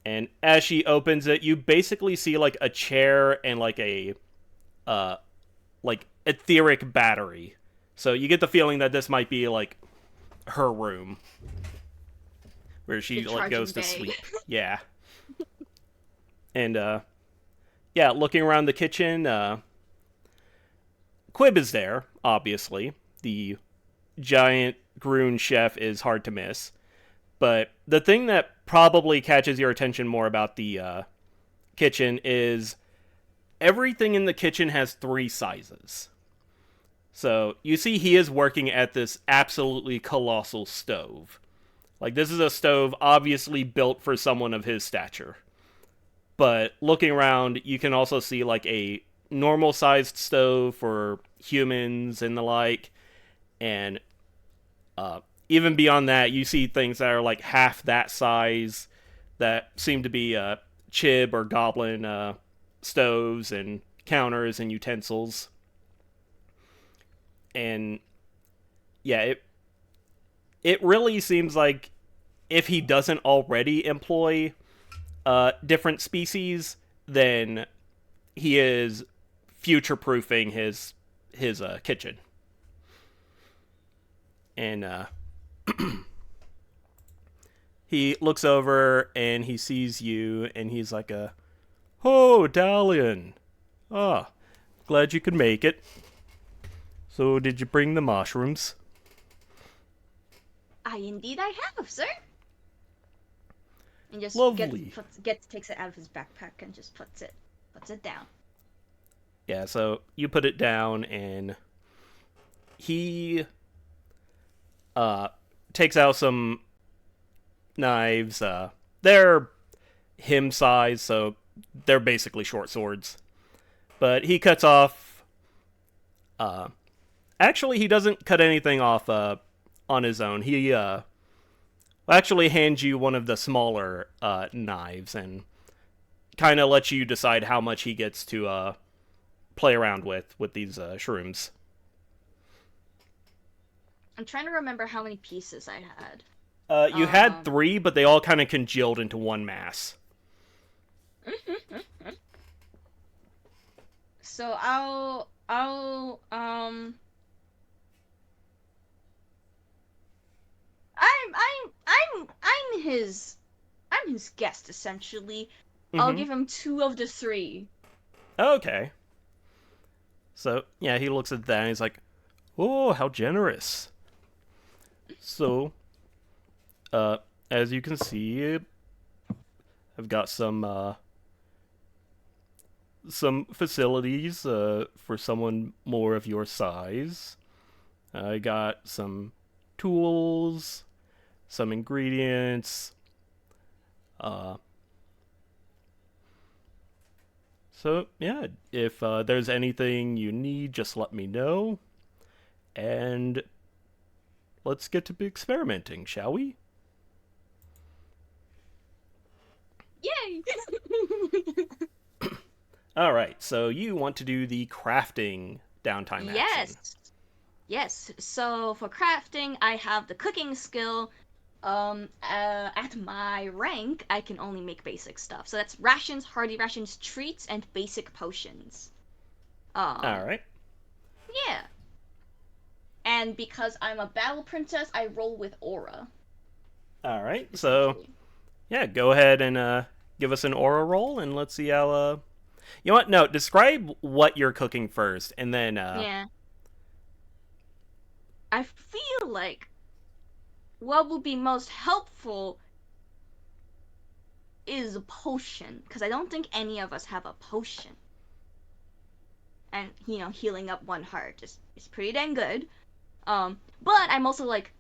And as she opens it, you basically see like a chair and like a like etheric battery. So you get the feeling that this might be like her room, where she The like goes to charging bay. sleep. Yeah. And yeah, looking around the kitchen, Quib is there, obviously. The giant Groon chef is hard to miss. But the thing that probably catches your attention more about the kitchen is everything in the kitchen has 3 sizes. So you see he is working at this absolutely colossal stove. Like, this is a stove obviously built for someone of his stature. But looking around, you can also see, like, a normal-sized stove for humans and the like. And even beyond that, you see things that are, like, half that size that seem to be chib or goblin stoves and counters and utensils. And, yeah, it really seems like if he doesn't already employ different species, then he is future-proofing his kitchen. And he looks over and he sees you, and he's like, "Oh, Dalian. Ah, glad you could make it. So, did you bring the mushrooms?" Indeed I have, sir. And just Lovely. takes it out of his backpack and just puts it down. Yeah, so you put it down, and he takes out some knives. They're him size, so they're basically short swords. But he cuts off. Actually, he doesn't cut anything off on his own. He actually hands you one of the smaller knives and kind of lets you decide how much he gets to play around with these shrooms. I'm trying to remember how many pieces I had. You had 3, but they all kind of congealed into one mass. So I'm his guest essentially. I'll give him 2 of the 3. Okay. So, yeah, he looks at that and he's like, "Oh, how generous." So, as you can see, I've got some facilities for someone more of your size. I got some tools, some ingredients. So, yeah, if there's anything you need, just let me know. And let's get to experimenting, shall we? Yay! Alright, so you want to do the crafting downtime action. Yes. So for crafting, I have the cooking skill. At my rank, I can only make basic stuff. So that's rations, hardy rations, treats, and basic potions. Alright. Yeah. And because I'm a battle princess, I roll with aura. Alright, so yeah, go ahead and give us an aura roll, and let's see how you know what? No, describe what you're cooking first, and then Yeah. I feel like what would be most helpful is a potion, because I don't think any of us have a potion. And, healing up 1 heart is pretty dang good. But I'm also like,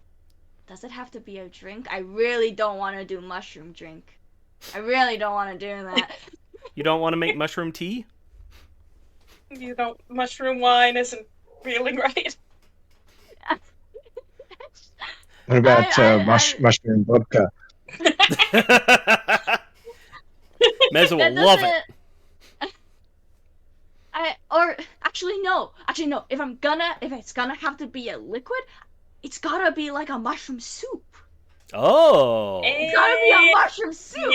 does it have to be a drink? I really don't want to do mushroom drink. I really don't want to do that. You don't want to make mushroom tea? You don't. Mushroom wine isn't feeling right. What about mushroom vodka? Meza will love it. Actually no. If it's gonna have to be a liquid, it's gotta be like a mushroom soup. Oh. It's gotta be a mushroom soup.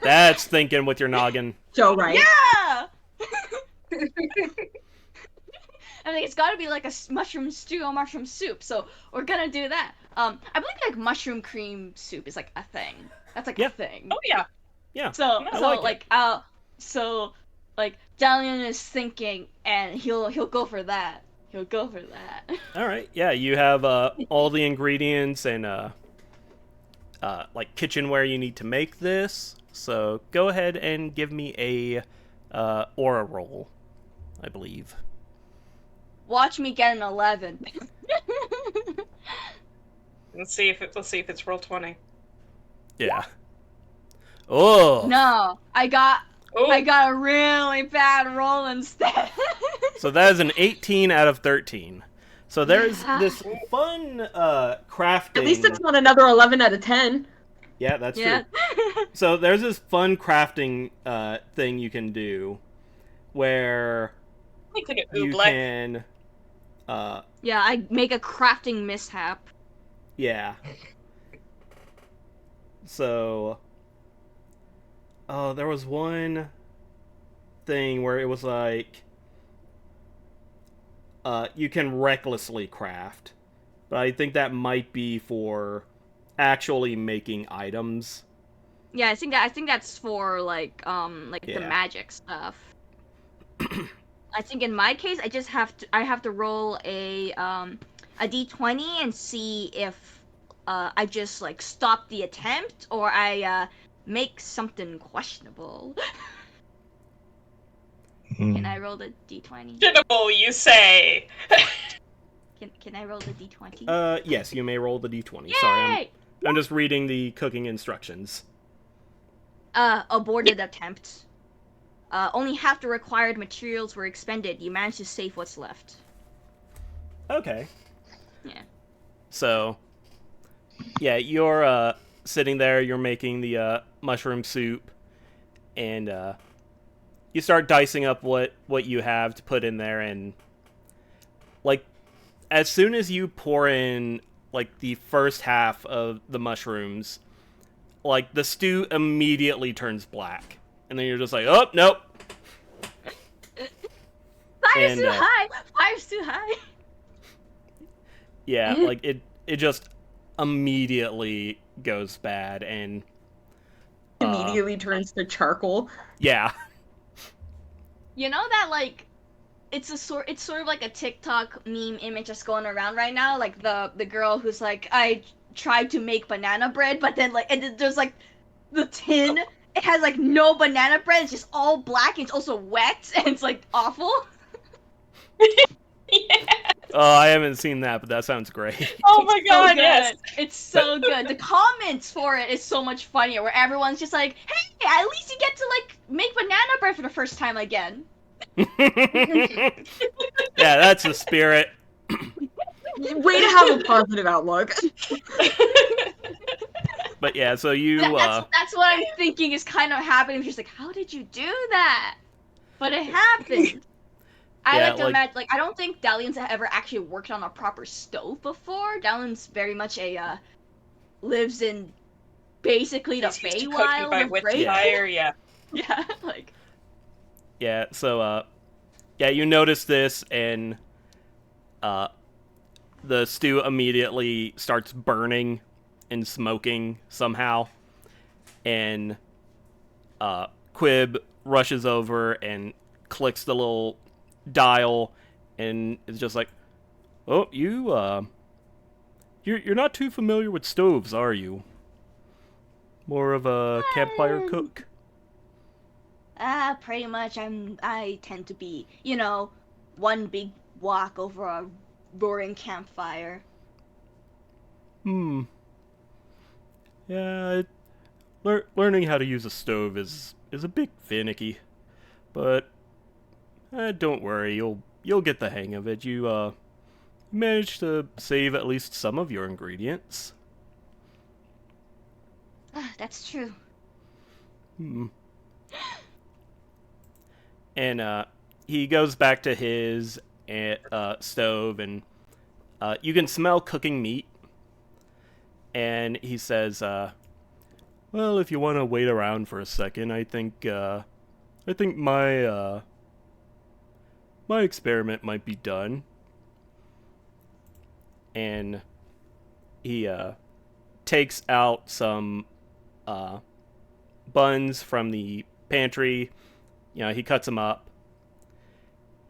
That's thinking with your noggin. So right. Yeah. I mean, it's gotta be like a mushroom stew or mushroom soup. So we're gonna do that. I believe like mushroom cream soup is like a thing. That's like a thing. Oh yeah. Yeah. So So Dalian is thinking, and he'll go for that. He'll go for that. All right. Yeah, you have all the ingredients and like kitchenware you need to make this. So go ahead and give me a aura roll, I believe. Watch me get an 11. Let's see if it's roll 20. Yeah. Oh. No, I got Oh, a really bad roll instead. So that is an 18 out of 13. So there's this fun crafting. At least it's not another 11 out of 10. Yeah, that's Yeah. true. So there's this fun crafting thing you can do where I could you oobleck. can Yeah, I make a crafting mishap. yeah. So there was one thing where it was like you can recklessly craft. But I think that might be for actually making items. Yeah, I think that's for like the Yeah. magic stuff. I think in my case, I have to roll a d20 and see if I just like stop the attempt or I make something questionable. Can I roll the d20? Questionable, you say? Can I roll the d20? Yes, you may roll the d20. Yay! Sorry, I'm just reading the cooking instructions. Aborted attempt. Only half the required materials were expended. You managed to save what's left. Okay. Yeah. So, yeah, you're sitting there, you're making the mushroom soup, and you start dicing up what you have to put in there, and like as soon as you pour in like the first half of the mushrooms, like the stew immediately turns black. And then you're just like, oh, nope. Fire's And, too high! Fire's too high! Yeah, like it just immediately goes bad, and Immediately turns to charcoal. yeah. You know that like it's sort of like a TikTok meme image that's going around right now, like the girl who's like, I tried to make banana bread, but then like and then there's like the tin, it has like no banana bread, it's just all black, and it's also wet, and it's like awful. Yeah. Oh, I haven't seen that, but that sounds great. Oh my It's so god, good. yes. It's so good. The comments for it is so much funnier, where everyone's just like, hey, at least you get to like make banana bread for the first time again. Yeah, that's the spirit. Way to have a positive outlook. But yeah, so you That's what I'm thinking is kind of happening. I'm just like, how did you do that? But it happened. I Yeah, like to like- imagine, like, I don't think Dalians have ever actually worked on a proper stove before. Dalian's very much a, lives in basically the He's used to cooking by Feywild of wet Brave. fire, yeah. Yeah, like, yeah, so yeah, you notice this, and the stew immediately starts burning and smoking somehow, and Quib rushes over and clicks the little dial, and is just like, oh, you're not too familiar with stoves, are you? More of a campfire cook? pretty much I tend to be, you know, one big walk over a roaring campfire. Yeah, learning how to use a stove is a bit finicky, but don't worry, you'll get the hang of it. You managed to save at least some of your ingredients. That's true. And he goes back to his stove, and you can smell cooking meat. And he says, well, if you want to wait around for a second, I think my experiment might be done. And he takes out some buns from the pantry. You know, he cuts them up.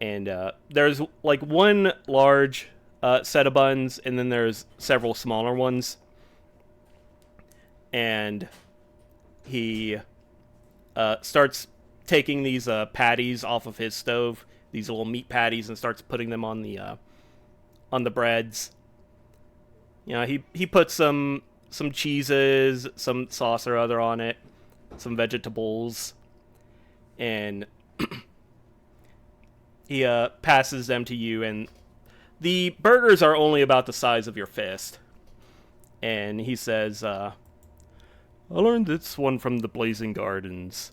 And there's like one large set of buns, and then there's several smaller ones. And he starts taking these patties off of his stove, these little meat patties and starts putting them on the breads. You know, he puts some cheeses, some sauce or other on it, some vegetables, and he passes them to you. And the burgers are only about the size of your fist. And he says, I learned this one from the Blazing Gardens.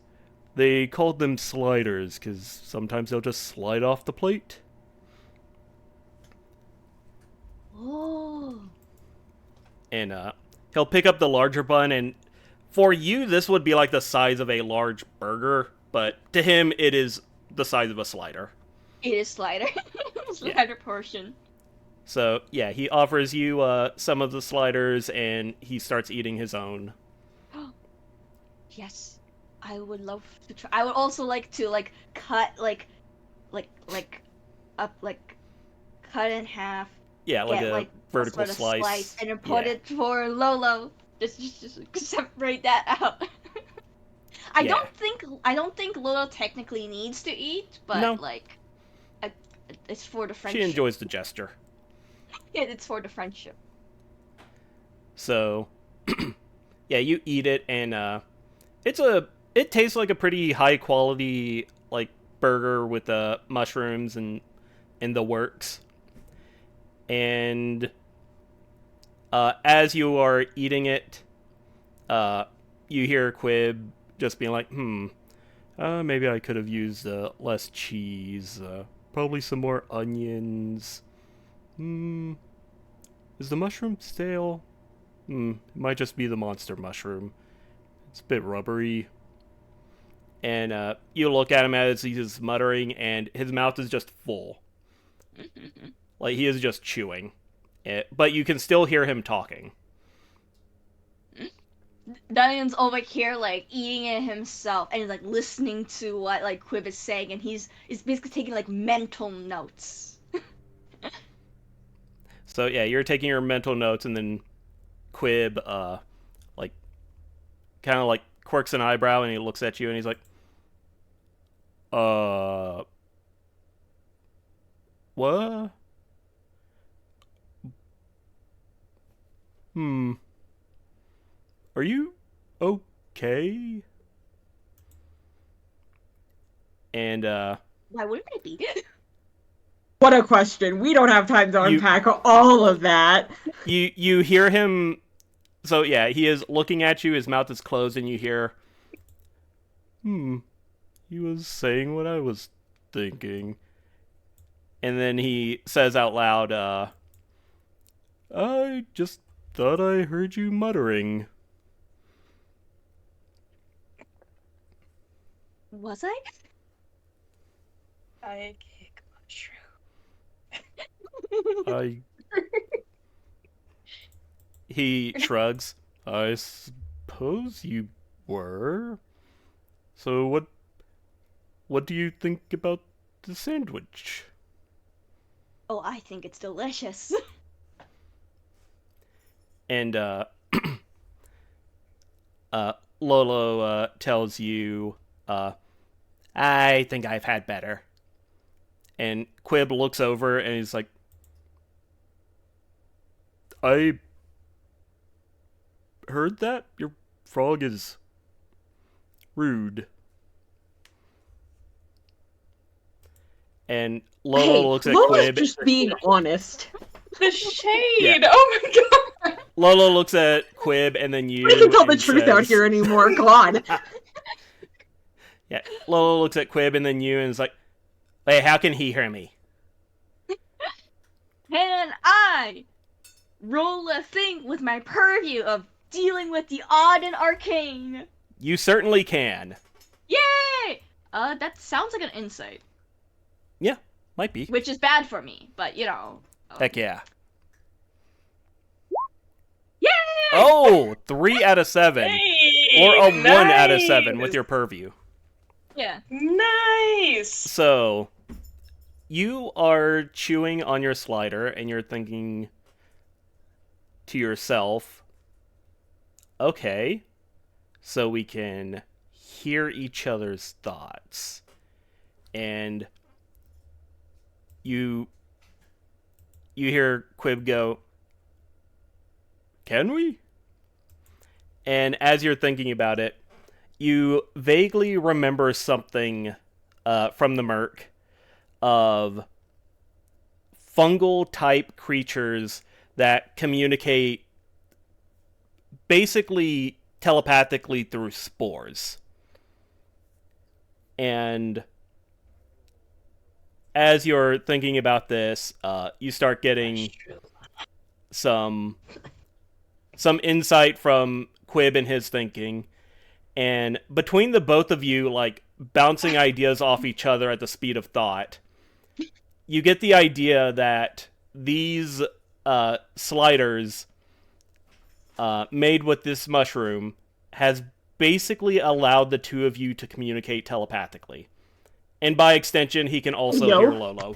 They called them sliders because sometimes they'll just slide off the plate. Oh. And he'll pick up the larger bun, and for you, this would be like the size of a large burger, but to him, it is the size of a slider. It is slider. Slider portion. So, yeah, he offers you some of the sliders, and he starts eating his own. Yes. I would love to try. I would also like to, like, cut, cut in half. Yeah, like get, a vertical sort of slice. and then put it for Lolo. Just separate that out. I don't think Lolo technically needs to eat, but No. it's for the friendship. She enjoys the gesture. Yeah, it's for the friendship. So, yeah, you eat it, and it tastes like a pretty high quality like burger with mushrooms and in the works. And as you are eating it, you hear Quib just being like, maybe I could have used less cheese, probably some more onions. Is the mushroom stale? It might just be the monster mushroom. It's a bit rubbery. And you look at him as he's muttering, and his mouth is just full. Like, he is just chewing. But you can still hear him talking. Diane's over here, like, eating it himself, and he's, like, listening to what, like, Quib is saying, and he's basically taking, like, mental notes. So, yeah, you're taking your mental notes, and then Quib, kind of, like, quirks an eyebrow, and he looks at you, and he's like, what? Are you okay? And, Why wouldn't I be? What a question. We don't have time to unpack all of that. You hear him. So, yeah, he is looking at you, his mouth is closed, and you hear, he was saying what I was thinking. And then he says out loud, I just thought I heard you muttering. Was I? I kick mushroom. He shrugs. I suppose you were. So what do you think about the sandwich? Oh, I think it's delicious. And Lolo tells you, I think I've had better. And Quib looks over and he's like, I heard that? Your frog is rude. And Lolo looks at Lolo's Quib. just being honest. The shade! Yeah. Oh my god! Lolo looks at Quib and then you. We can tell the and truth says, out here anymore. God. Yeah, Lolo looks at Quib and then you and is like, hey, how can he hear me? Can I roll a thing with my purview of dealing with the odd and arcane? You certainly can. Yay! That sounds like an insight. Yeah, might be. Which is bad for me, but you know. Heck yeah. Yay! Oh, 3 out of 7. Hey, Or a 1 out of nice. 7 with your purview. Yeah. Nice! So, you are chewing on your slider and you're thinking to yourself, okay, so we can hear each other's thoughts. And you hear Quib go, "Can we?" And as you're thinking about it, you vaguely remember something from the Merc of fungal type creatures that communicate basically telepathically through spores. And as you're thinking about this, you start getting some insight from Quib and his thinking. And between the both of you, like, bouncing ideas off each other at the speed of thought, you get the idea that these sliders made with this mushroom has basically allowed the two of you to communicate telepathically. And by extension, he can also hear Lolo.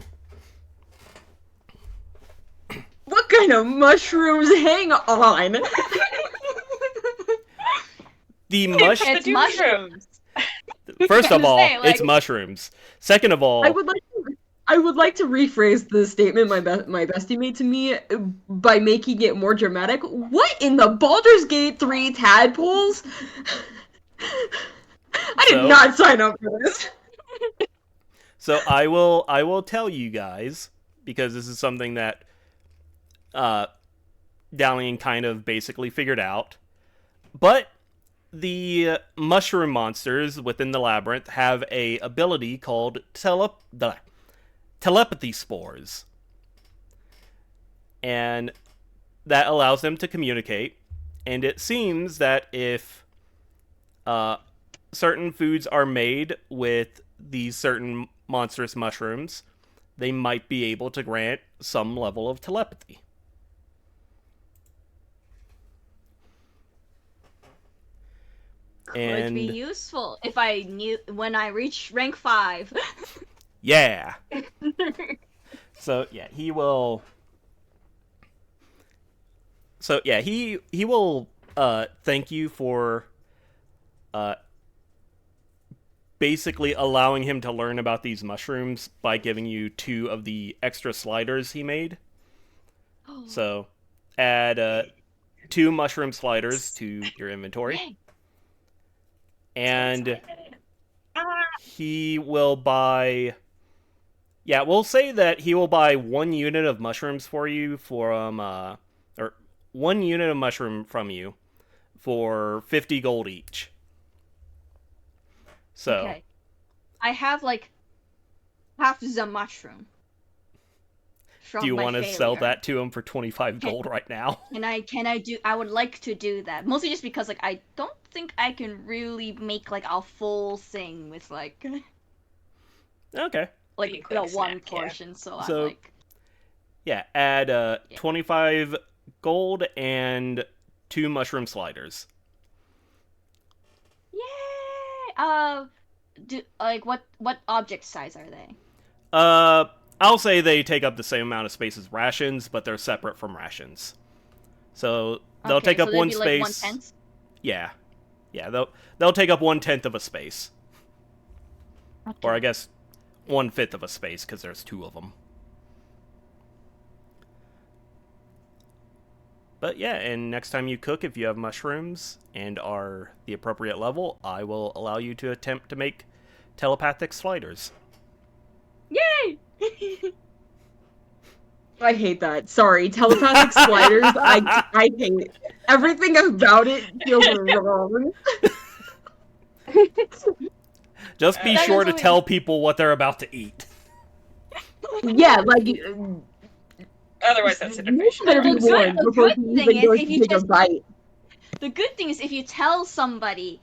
What kind of mushrooms? Hang on. It's mushrooms. First of all, Say, like... it's mushrooms. Second of all, I would like to rephrase the statement my bestie made to me by making it more dramatic. What in the Baldur's Gate 3 tadpoles? I did not sign up for this. So I will tell you guys, because this is something that Dalian kind of basically figured out. But the mushroom monsters within the labyrinth have a ability called telepathy spores. And that allows them to communicate. And it seems that if certain foods are made with these certain monstrous mushrooms, they might be able to grant some level of telepathy. Could be useful if I knew when I reach rank 5. Yeah. So yeah, he will. So yeah, he will thank you for basically allowing him to learn about these mushrooms by giving you 2 of the extra sliders he made. So add 2 mushroom sliders to your inventory. And he will buy... Yeah, we'll say that he will buy 1 unit of mushrooms for you from... or 1 unit of mushroom from you for 50 gold each. So... Okay. I have, like, half the mushroom. Do you want to sell that to him for 25 gold right now? I would like to do that. Mostly just because, like, I don't think I can really make, like, a full thing with, like... Okay. Like, the one portion, yeah. So I'm like... Yeah, add 25 gold and 2 mushroom sliders. Yay! What object size are they? I'll say they take up the same amount of space as rations, but they're separate from rations. So they'll take up one space. Like 1/10? Yeah, they'll take up 1/10 of a space, or I guess 1/5 of a space because there's 2 of them. But yeah, and next time you cook, if you have mushrooms and are the appropriate level, I will allow you to attempt to make telepathic sliders. Yay! I hate that. Sorry, telepathic sliders. I hate it. Everything about it feels wrong. Just be sure to tell people what they're about to eat. Yeah, like... Otherwise, that's a different issue. The good thing is if you tell somebody,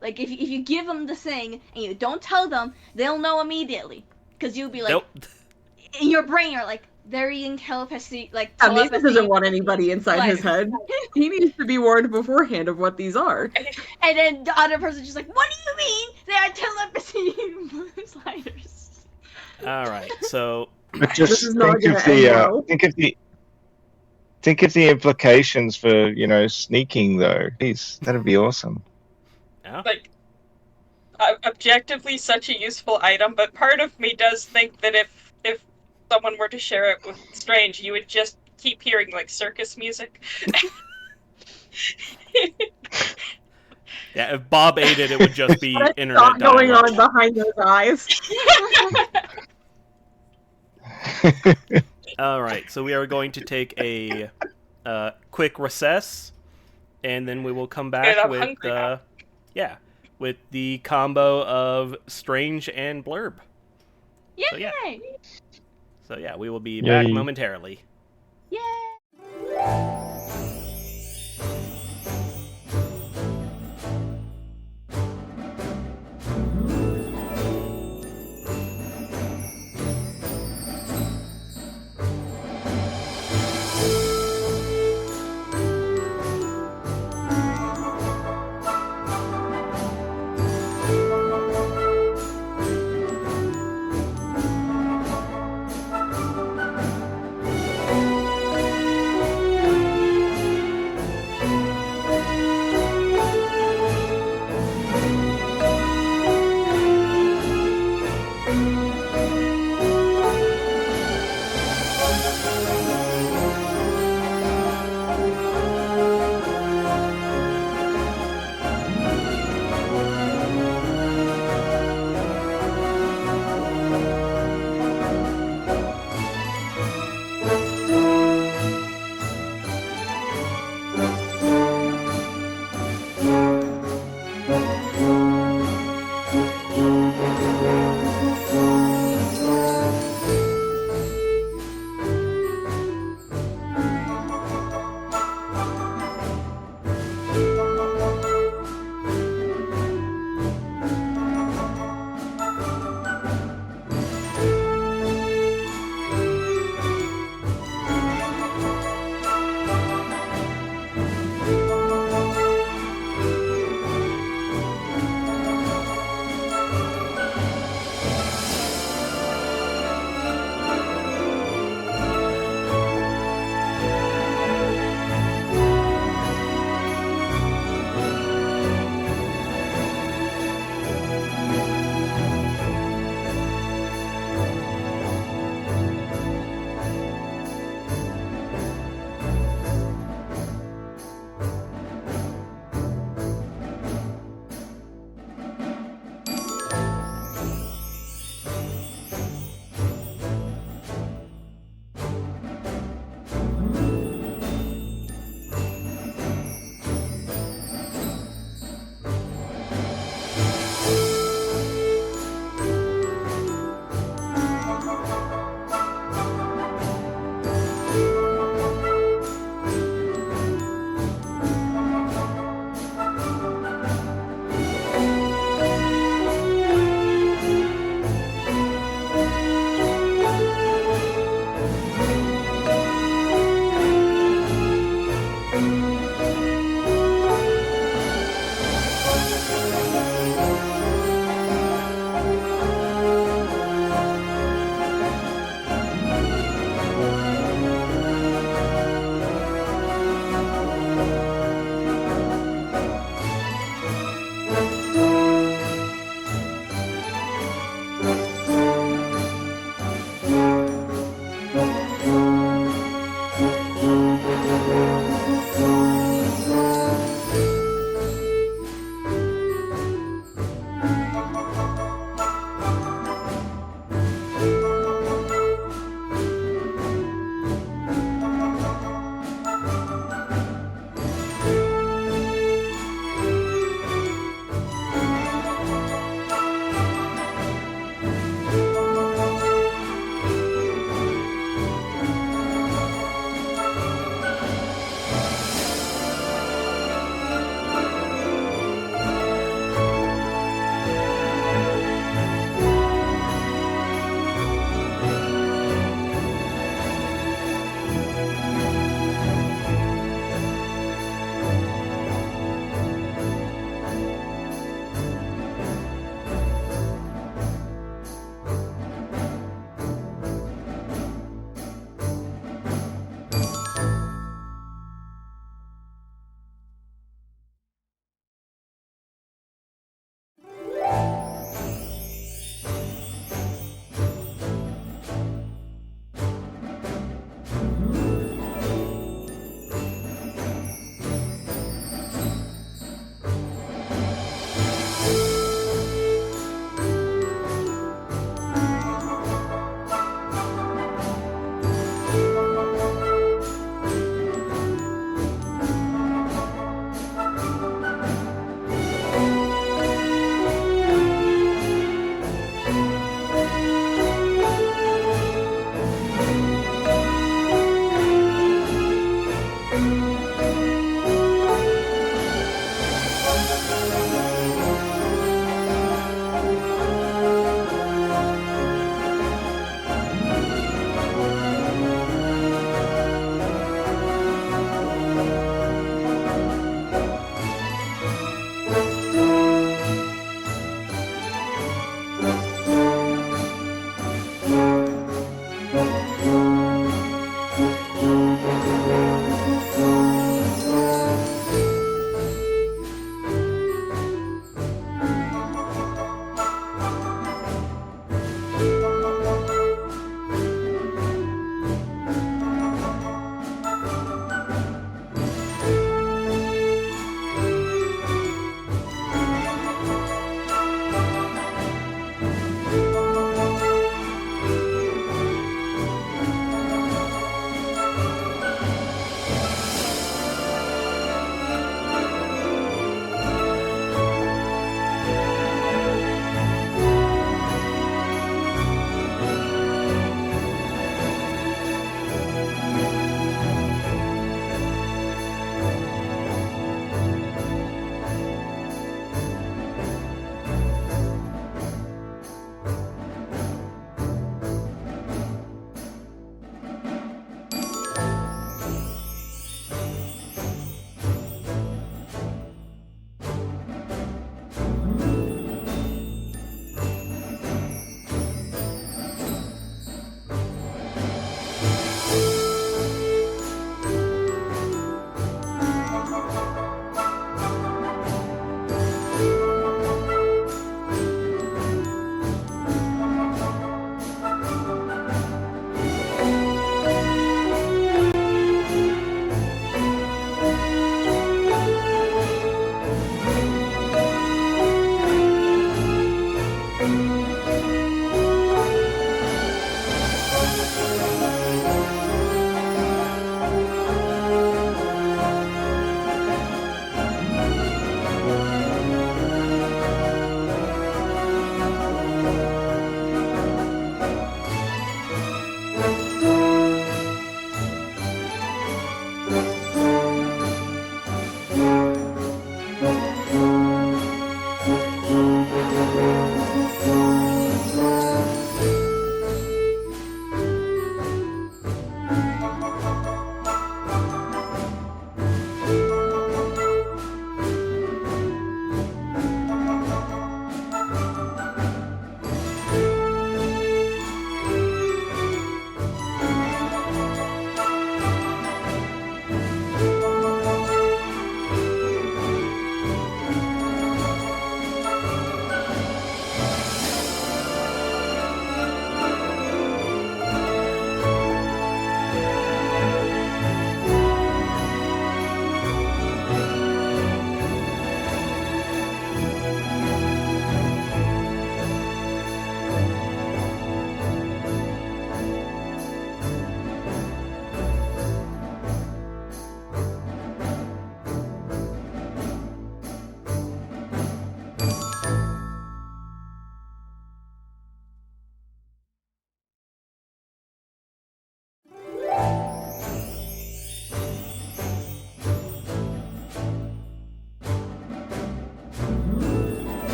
like if you give them the thing and you don't tell them, they'll know immediately. Because you'll be like, in your brain, you're like, they're eating telepathy, like telepathy. Mason doesn't want anybody inside his head. He needs to be warned beforehand of what these are. And then the other person's just like, what do you mean? They are telepathy sliders. Alright, so... But just think of the implications for, sneaking, though. Jeez, that'd be awesome. Yeah. Like, objectively such a useful item, but part of me does think that if someone were to share it with Strange, you would just keep hearing like circus music. Yeah, if Bob ate it, it would just be What's internet going dial-up. on behind those eyes? All right, so we are going to take a quick recess, and then we will come back I'm with hungry now. with the combo of Strange and Blurb. Yay! So yeah, we will be back Yay. momentarily. Yay!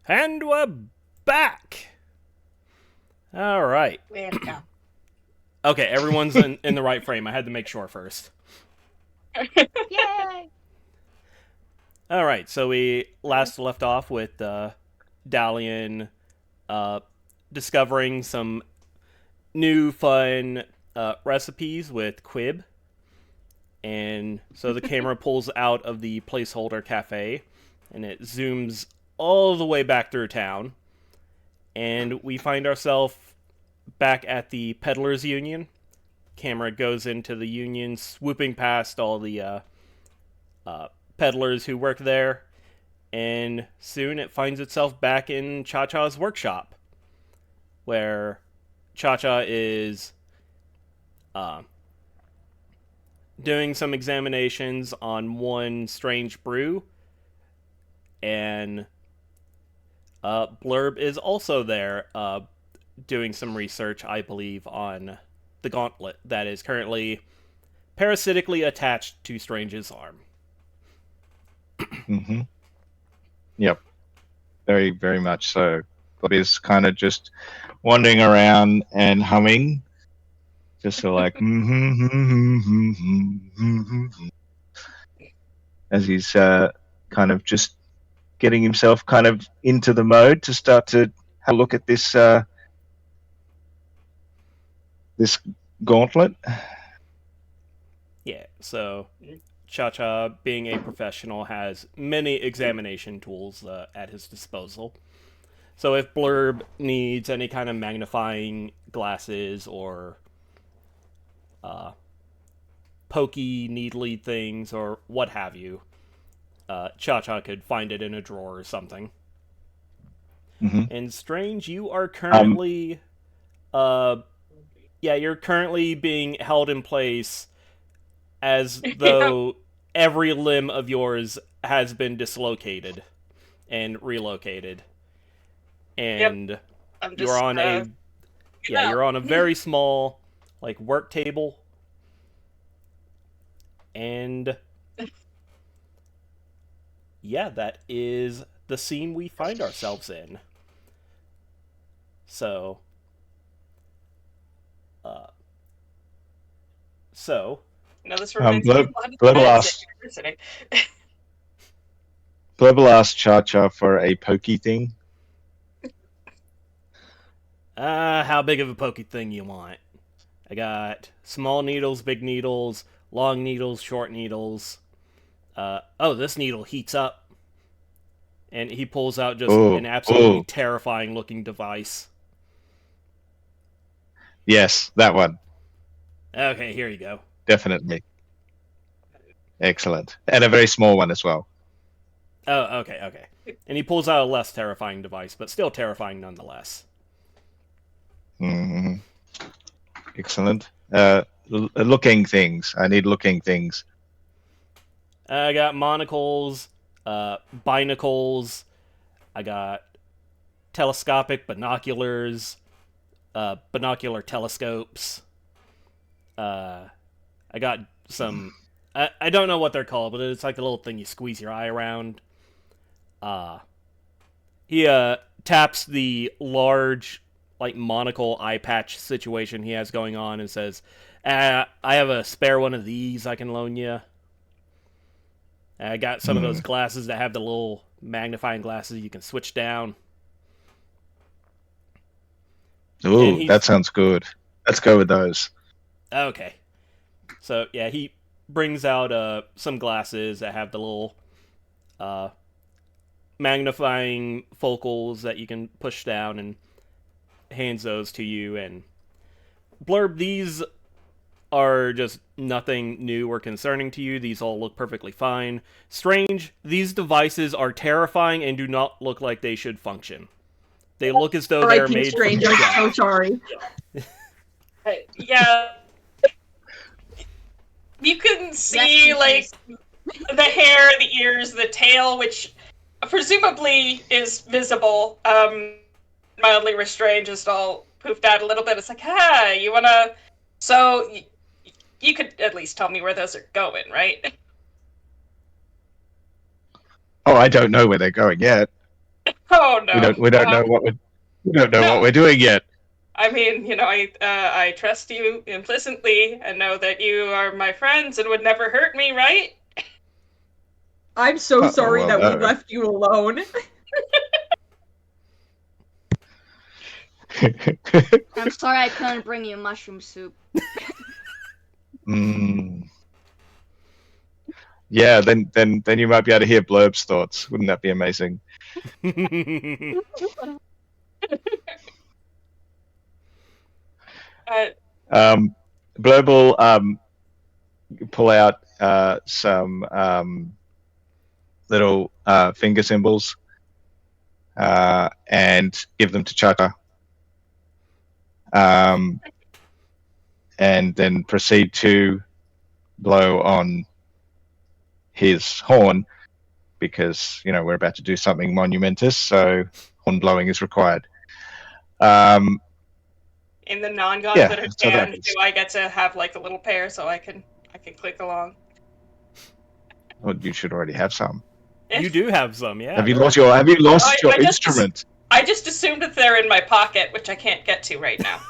And we're back! Alright. Yeah. Okay, everyone's in the right frame. I had to make sure first. Yay! Alright, so we last left off with Dalian discovering some new fun recipes with Quib. And so the camera pulls out of the placeholder cafe, and it zooms all the way back through town. And we find ourselves back at the Peddlers Union. Camera goes into the union, swooping past all the peddlers who work there. And soon it finds itself back in Cha-Cha's workshop, where Cha-Cha is doing some examinations on one strange brew, and Blurb is also there doing some research, I believe, on the gauntlet that is currently parasitically attached to Strange's arm. Mm-hmm. Yep. Very, very much so. But is kind of just wandering around and humming. Just so like as he's kind of just getting himself kind of into the mode to start to have a look at this this gauntlet. Yeah, so Cha-Cha, being a professional, has many examination tools at his disposal. So if Blurb needs any kind of magnifying glasses or pokey, needly things or what have you, Cha-Cha could find it in a drawer or something. Mm-hmm. And Strange, you are currently... you're currently being held in place as though every limb of yours has been dislocated and relocated. And I'm just, you're on you're on a very small, like, work table. And yeah, that is the scene we find ourselves in. So No, this reminds me of a lot of Blurb times at university. Blurb asked Cha-Cha for a pokey thing. how big of a pokey thing you want? I got small needles, big needles, long needles, short needles. This needle heats up. And he pulls out just an absolutely terrifying looking device. Yes, that one. Okay, here you go. Definitely. Excellent. And a very small one as well. Oh, okay. And he pulls out a less terrifying device, but still terrifying nonetheless. Mm-hmm. Excellent. Looking things. I need looking things. I got monocles, binacles. I got telescopic binoculars, binocular telescopes. I got some... I don't know what they're called, but it's like a little thing you squeeze your eye around. He taps the large, like, monocle eye patch situation he has going on and says, I have a spare one of these I can loan you. I got some of those glasses that have the little magnifying glasses you can switch down. Ooh, that sounds good. Let's go with those. Okay. So, yeah, he brings out some glasses that have the little magnifying focals that you can push down, and hands those to you. And Blurb, these are just nothing new or concerning to you. These all look perfectly fine. Strange, these devices are terrifying and do not look like they should function. They look as though they're made Strange, from I'm so sorry. Yeah. You can see, like, the hair, the ears, the tail, which presumably is visible, mildly restrained, just all poofed out a little bit. It's like, you wanna... So, you could at least tell me where those are going, right? Oh, I don't know where they're going yet. Oh no. We don't know what No. we're doing yet. I mean, I trust you implicitly and know that you are my friends and would never hurt me, right? I'm so sorry well, that we left you alone. I'm sorry I couldn't bring you mushroom soup. Mm. Yeah, then you might be able to hear Blurb's thoughts. Wouldn't that be amazing? Blurb will pull out some little finger symbols and give them to Chaka. And then proceed to blow on his horn because we're about to do something monumentous, so horn blowing is required. In the non-gauntleted so hand, do I get to have like a little pair so I can click along? Well, you should already have some. You do have some, yeah. Have you lost your instrument? I just assumed that they're in my pocket, which I can't get to right now.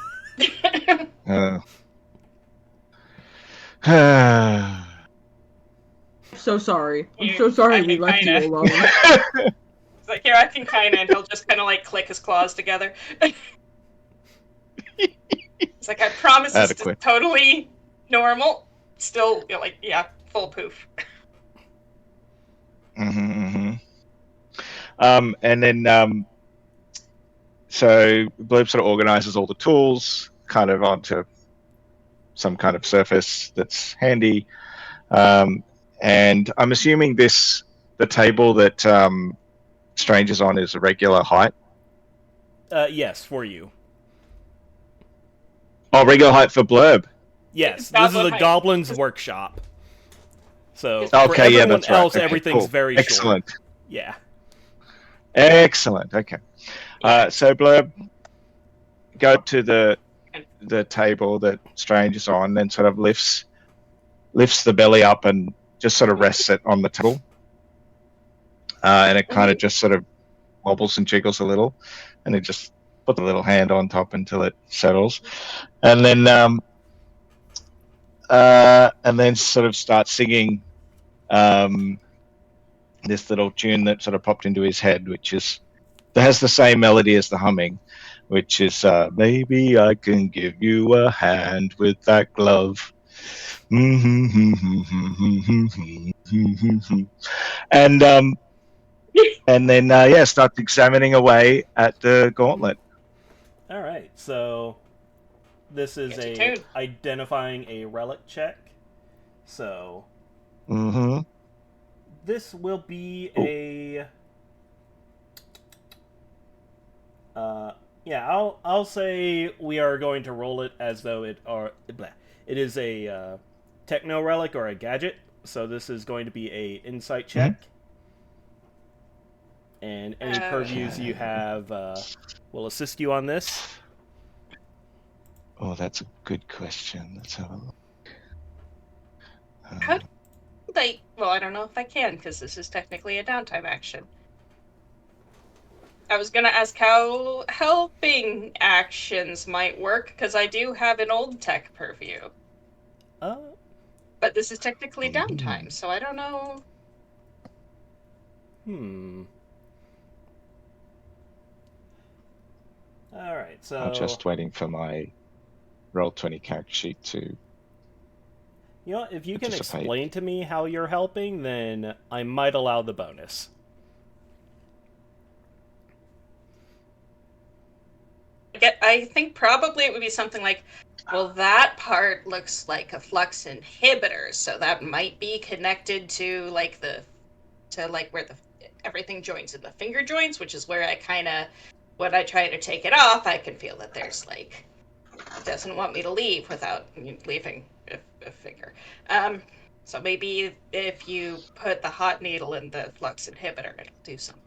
So sorry. I'm so sorry we left you alone. It's like, here, I can kinda, and he'll just kinda like click his claws together. It's like, I promise this is totally normal. Still, full poof. And then, so Bloop sort of organizes all the tools kind of onto some kind of surface that's handy. And I'm assuming the table that Strange is on is a regular height? Yes, for you. Oh, regular height for Blurb? Yes, this is a goblin's workshop. So, for okay, everyone that's else, right. Okay, everything's cool. very Excellent. short. Yeah. Excellent, okay. So Blurb, go to the table that Strange is on, then sort of lifts the belly up and just sort of rests it on the table. And it kind of just sort of wobbles and jiggles a little, and it just put the little hand on top until it settles. And then sort of start singing this little tune that sort of popped into his head, that has the same melody as the humming, which is maybe I can give you a hand with that glove. And then start examining away at the gauntlet. All right, so this is identifying a relic check. So this will be I'll say we are going to roll it as though it is a techno relic or a gadget. So this is going to be a insight check. And any purviews you have will assist you on this. Oh, that's a good question. Let's have a look. How do they... Well, I don't know if I can, because this is technically a downtime action. I was going to ask how helping actions might work, because I do have an old tech purview. But this is technically downtime, so I don't know. Alright, so... I'm just waiting for my Roll20 character sheet to... You know, if you can explain to me how you're helping, then I might allow the bonus. I think probably it would be something like, well, that part looks like a flux inhibitor, so that might be connected to where everything joins in the finger joints, which is where when I try to take it off, I can feel that there's it doesn't want me to leave without leaving a finger. So maybe if you put the hot needle in the flux inhibitor, it'll do something.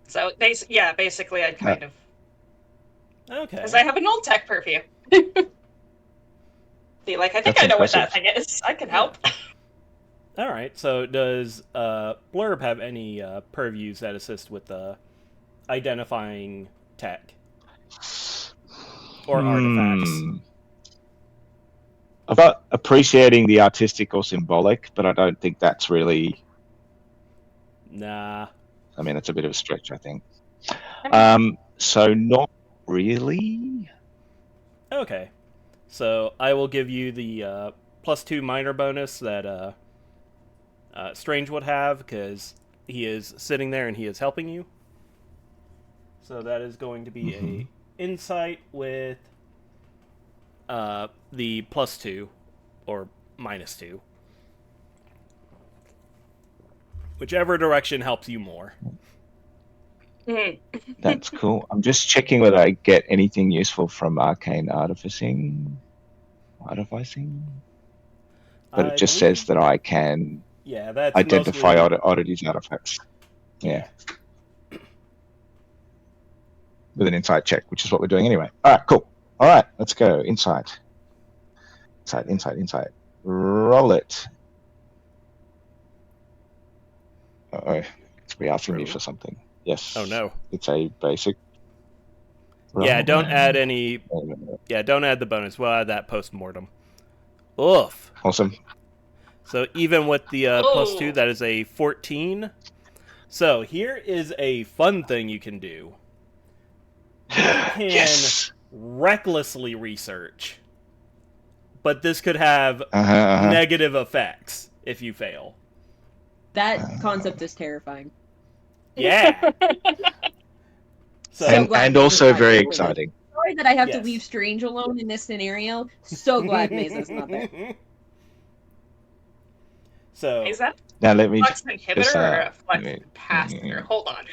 So basically I'd kind of... Okay. Because I have an old tech purview. Be like, I think I know what that thing is. I can help. All right. So does Blurb have any purviews that assist with identifying tech or artifacts? About appreciating the artistic or symbolic, but I don't think that's really. Nah. I mean, it's a bit of a stretch, I think. I mean, So not really. Okay. So I will give you the +2 minor bonus that Strange would have because he is sitting there and he is helping you. So that is going to be a insight with the +2 or -2. Whichever direction helps you more. That's cool. I'm just checking whether I get anything useful from arcane artificing. But it I just believe, says that I can yeah, that's identify mostly oddities, artifacts. Yeah. With an insight check, which is what we're doing anyway. All right, cool. All right, let's go. Insight. Insight. Roll it. Uh-oh. It's re-asking me for something. Yes. Oh no. It's a basic. Roll. Yeah, don't add any. Yeah, don't add the bonus. We'll add that post-mortem. Oof. Awesome. So even with the Oh. +2, that is a 14. So here is a fun thing you can do. You can Yes. recklessly research, but this could have Uh-huh. negative effects if you fail. That concept is terrifying. Yeah. So, So glad And Maze also is not very here with us. exciting. Sorry that I have to Yes. leave Strange alone in this scenario. So glad Mesa's not there. So is that Now let me flux inhibitor just, or a flux let me- capacitor? Hold on.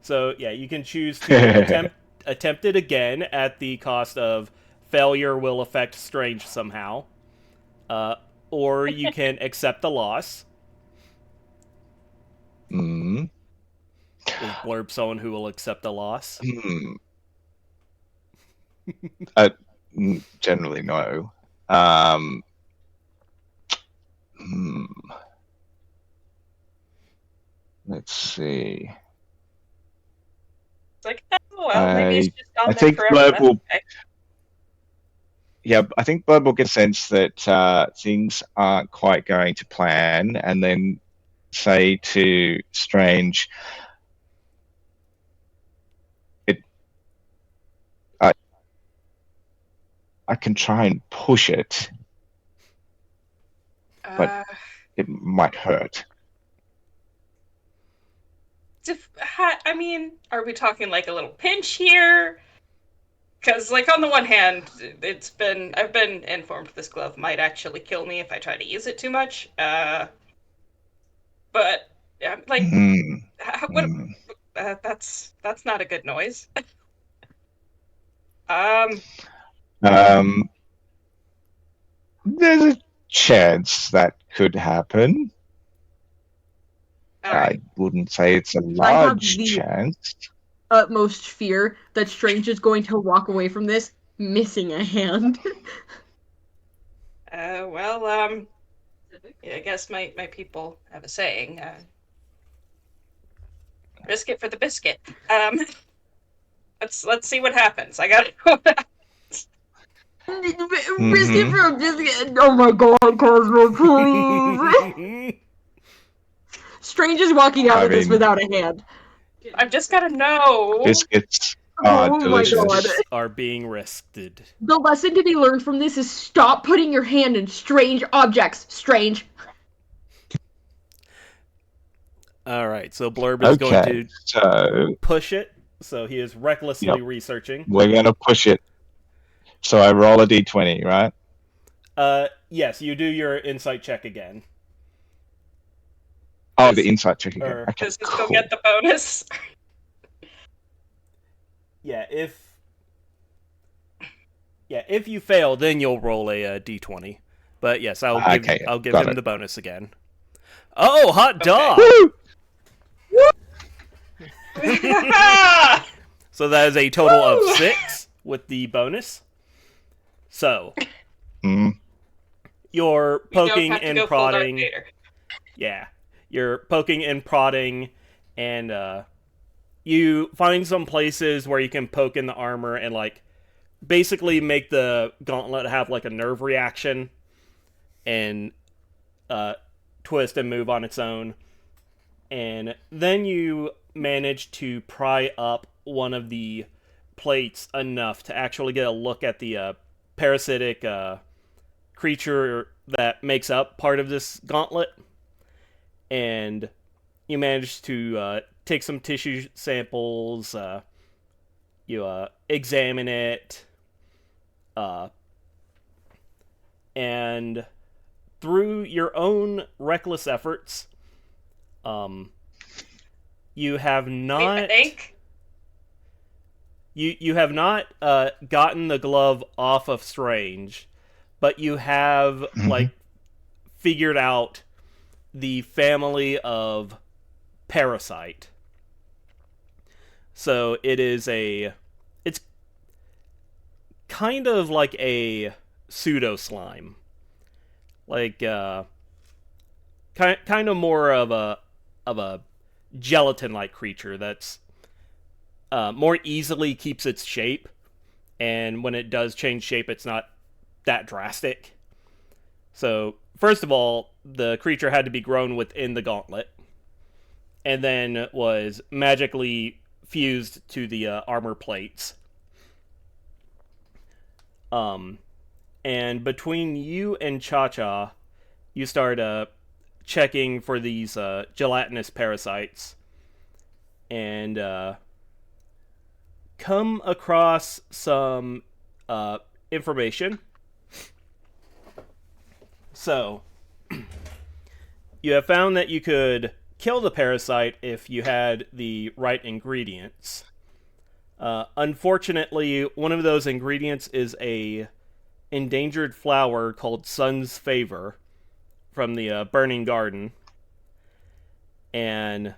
So yeah, you can choose to attempt it again at the cost of failure will affect Strange somehow, or you can accept the loss. Mm, Is Blurb someone who will accept the loss? hmm. Generally, no. Hmm. Let's see. It's like, oh well, maybe it's just gone I there think forever. Blurb That's will. okay. Yeah, I think Blurb will get a sense that things aren't quite going to plan, and then say to Strange, I can try and push it, but it might hurt. I mean, are we talking like a little pinch here? Because, like, on the one hand, I've been informed this glove might actually kill me if I try to use it too much. But like, that's not a good noise. There's a chance that could happen. Right. I wouldn't say it's a I have large the chance. utmost fear that Strange is going to walk away from this missing a hand. Well, yeah, I guess my people have a saying. Risk it for the biscuit. Let's see what happens. I gotta go back. Risk it for a biscuit. Oh my god, Cosmo, please. Strange is walking out of this without a hand. I've just gotta know. Biscuits Oh are my delicious. God. Are being risked. The lesson to be learned from this is stop putting your hand in strange objects. Strange. All right, so Blurb is going to so push it. So he is recklessly researching. we're gonna push it. So I roll a d20, right? Yes, you do your insight check again. Oh, the insight check again. Or- Okay, Does this cool. still get the bonus? Yeah, if you fail, then you'll roll a d20. But yes, I'll give got him it. the bonus again. Oh, hot dog! So that is a total of 6 with the bonus. So, you're You don't poking have to and go full Darth prodding. Vader. Yeah, you're poking and prodding, and you find some places where you can poke in the armor and like basically make the gauntlet have like a nerve reaction and twist and move on its own. And then you manage to pry up one of the plates enough to actually get a look at the parasitic creature that makes up part of this gauntlet. And you manage to take some tissue samples, you examine it, and through your own reckless efforts, you have not. I think. You have not gotten the glove off of Strange, but you have like figured out the family of Parasite. So it's kind of like a pseudo slime, like kind of more of a gelatin-like creature that's more easily keeps its shape, and when it does change shape, it's not that drastic. So, first of all, the creature had to be grown within the gauntlet, and then was magically fused to the armor plates. And between you and Cha-Cha, you start checking for these gelatinous parasites, and come across some information. So, you have found that you could kill the parasite if you had the right ingredients. Unfortunately, one of those ingredients is a endangered flower called Sun's Favor from the Burning Garden. And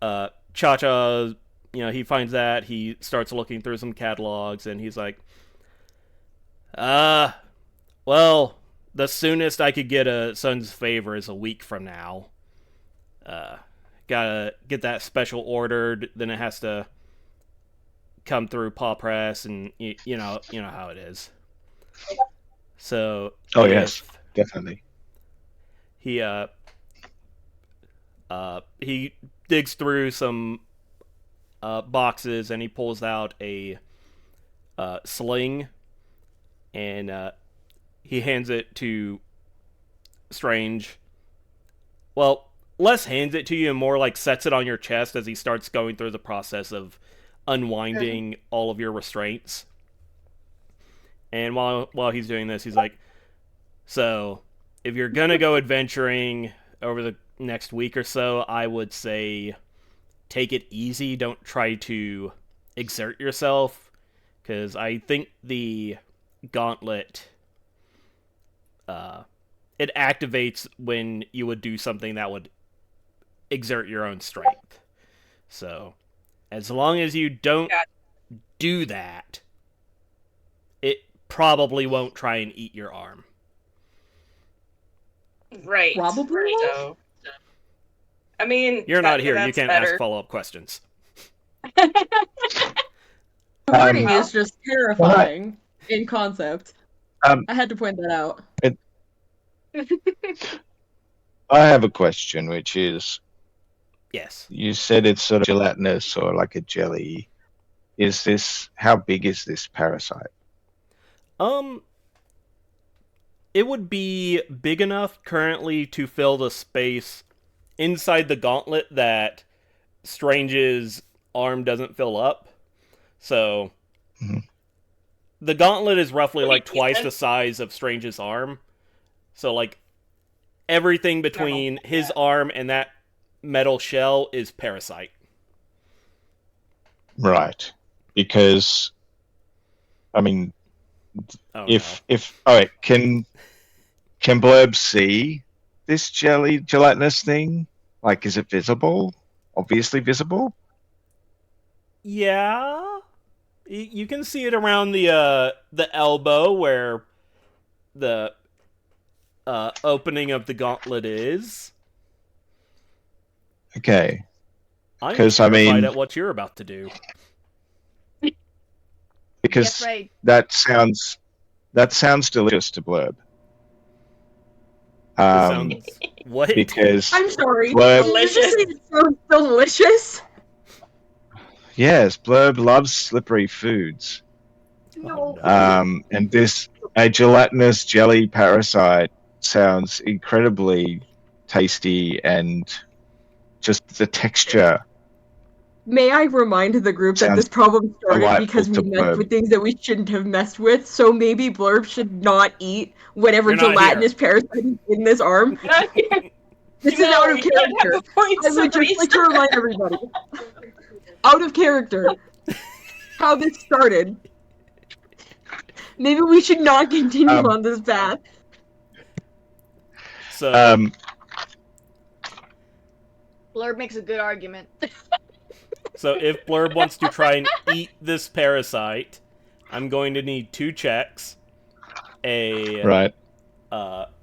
Cha-Cha, he finds that, he starts looking through some catalogs, and he's like, well, the soonest I could get a Sun's Favor is a week from now. Gotta get that special ordered, then it has to come through Paw Press, and you know how it is. So, yes, definitely. He digs through some boxes, and he pulls out a sling, and he hands it to Strange. Well, less hands it to you and more like sets it on your chest as he starts going through the process of unwinding all of your restraints. And while he's doing this, he's like, so, if you're gonna go adventuring over the next week or so, I would say take it easy. Don't try to exert yourself, because I think the gauntlet it activates when you would do something that would exert your own strength. So, as long as you don't do that, it probably won't try and eat your arm. Right. Probably. So, I mean, you're not here. You can't better. ask follow-up questions. The wording is just terrifying in concept. I had to point that out. I have a question, which is, yes, you said it's sort of gelatinous or like a jelly. How big is this parasite? It would be big enough currently to fill the space inside the gauntlet that Strange's arm doesn't fill up. So, the gauntlet is roughly like twice the size of Strange's arm. So, like, everything between his arm and that metal shell is parasite. Right. Because, I mean, all right, can Blurb see this gelatinous thing? Like, is it visible? Obviously visible? Yeah. You can see it around the elbow where the opening of the gauntlet is. Okay. I'm 'Cause, I terrified mean- at what you're about to do. Because afraid. that sounds delicious to Blurb. This Um, sounds what? because I'm sorry. Blurb, Did you just say it sounds delicious? yes, Blurb loves slippery foods. No. And this a gelatinous jelly parasite sounds incredibly tasty, and just the texture. May I remind the group that Sounds this problem started delightful because we to messed Blurb. with things that we shouldn't have messed with, so maybe Blurb should not eat whatever You're not gelatinous parasite is in this arm. This is out of character. I would just like to remind everybody. Out of character. How this started. Maybe we should not continue on this path. So, Blurb makes a good argument. so if Blurb wants to try and eat this parasite, I'm going to need 2 checks. A Right.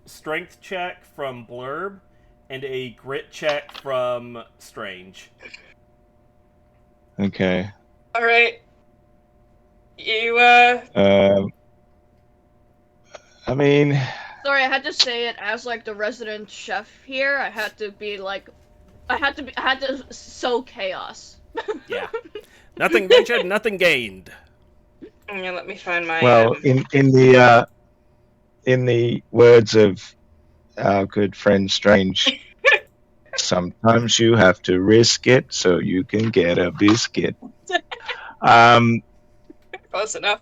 Strength check from Blurb and a grit check from Strange. Okay. All right. You I mean, Sorry, I had to say it as like the resident chef here. I had to sow chaos. Yeah. Nothing ventured, nothing gained. yeah, let me find my well, in the words of our good friend Strange, sometimes you have to risk it so you can get a biscuit. close enough.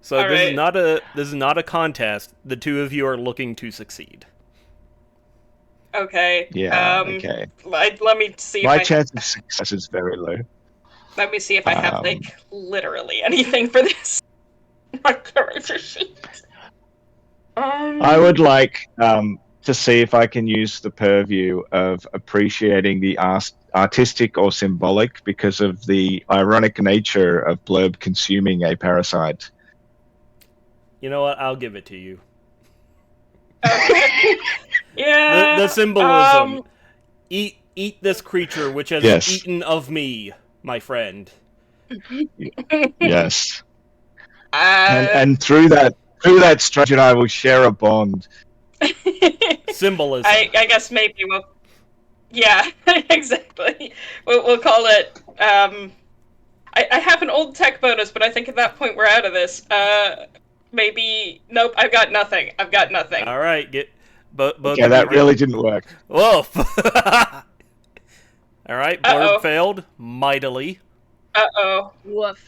So All this right. is not a contest. The 2 of you are looking to succeed. Okay. Yeah. Okay. Let me see. My if I chance of success is very low. Let me see if I have like literally anything for this. My character sheet. I would like to see if I can use the purview of appreciating the artistic or symbolic because of the ironic nature of Blurb consuming a parasite. You know what? I'll give it to you. Yeah. The symbolism. Eat this creature which has Yes. eaten of me, my friend. Yes. And through that Strange and I will share a bond. Symbolism. I guess maybe we'll. Yeah, exactly. We'll call it. I have an old tech bonus, but I think at that point we're out of this. Maybe nope. I've got nothing. All right, get both. Yeah, that really didn't work. Whoa. All right, Blurb Uh-oh. failed mightily. Woof.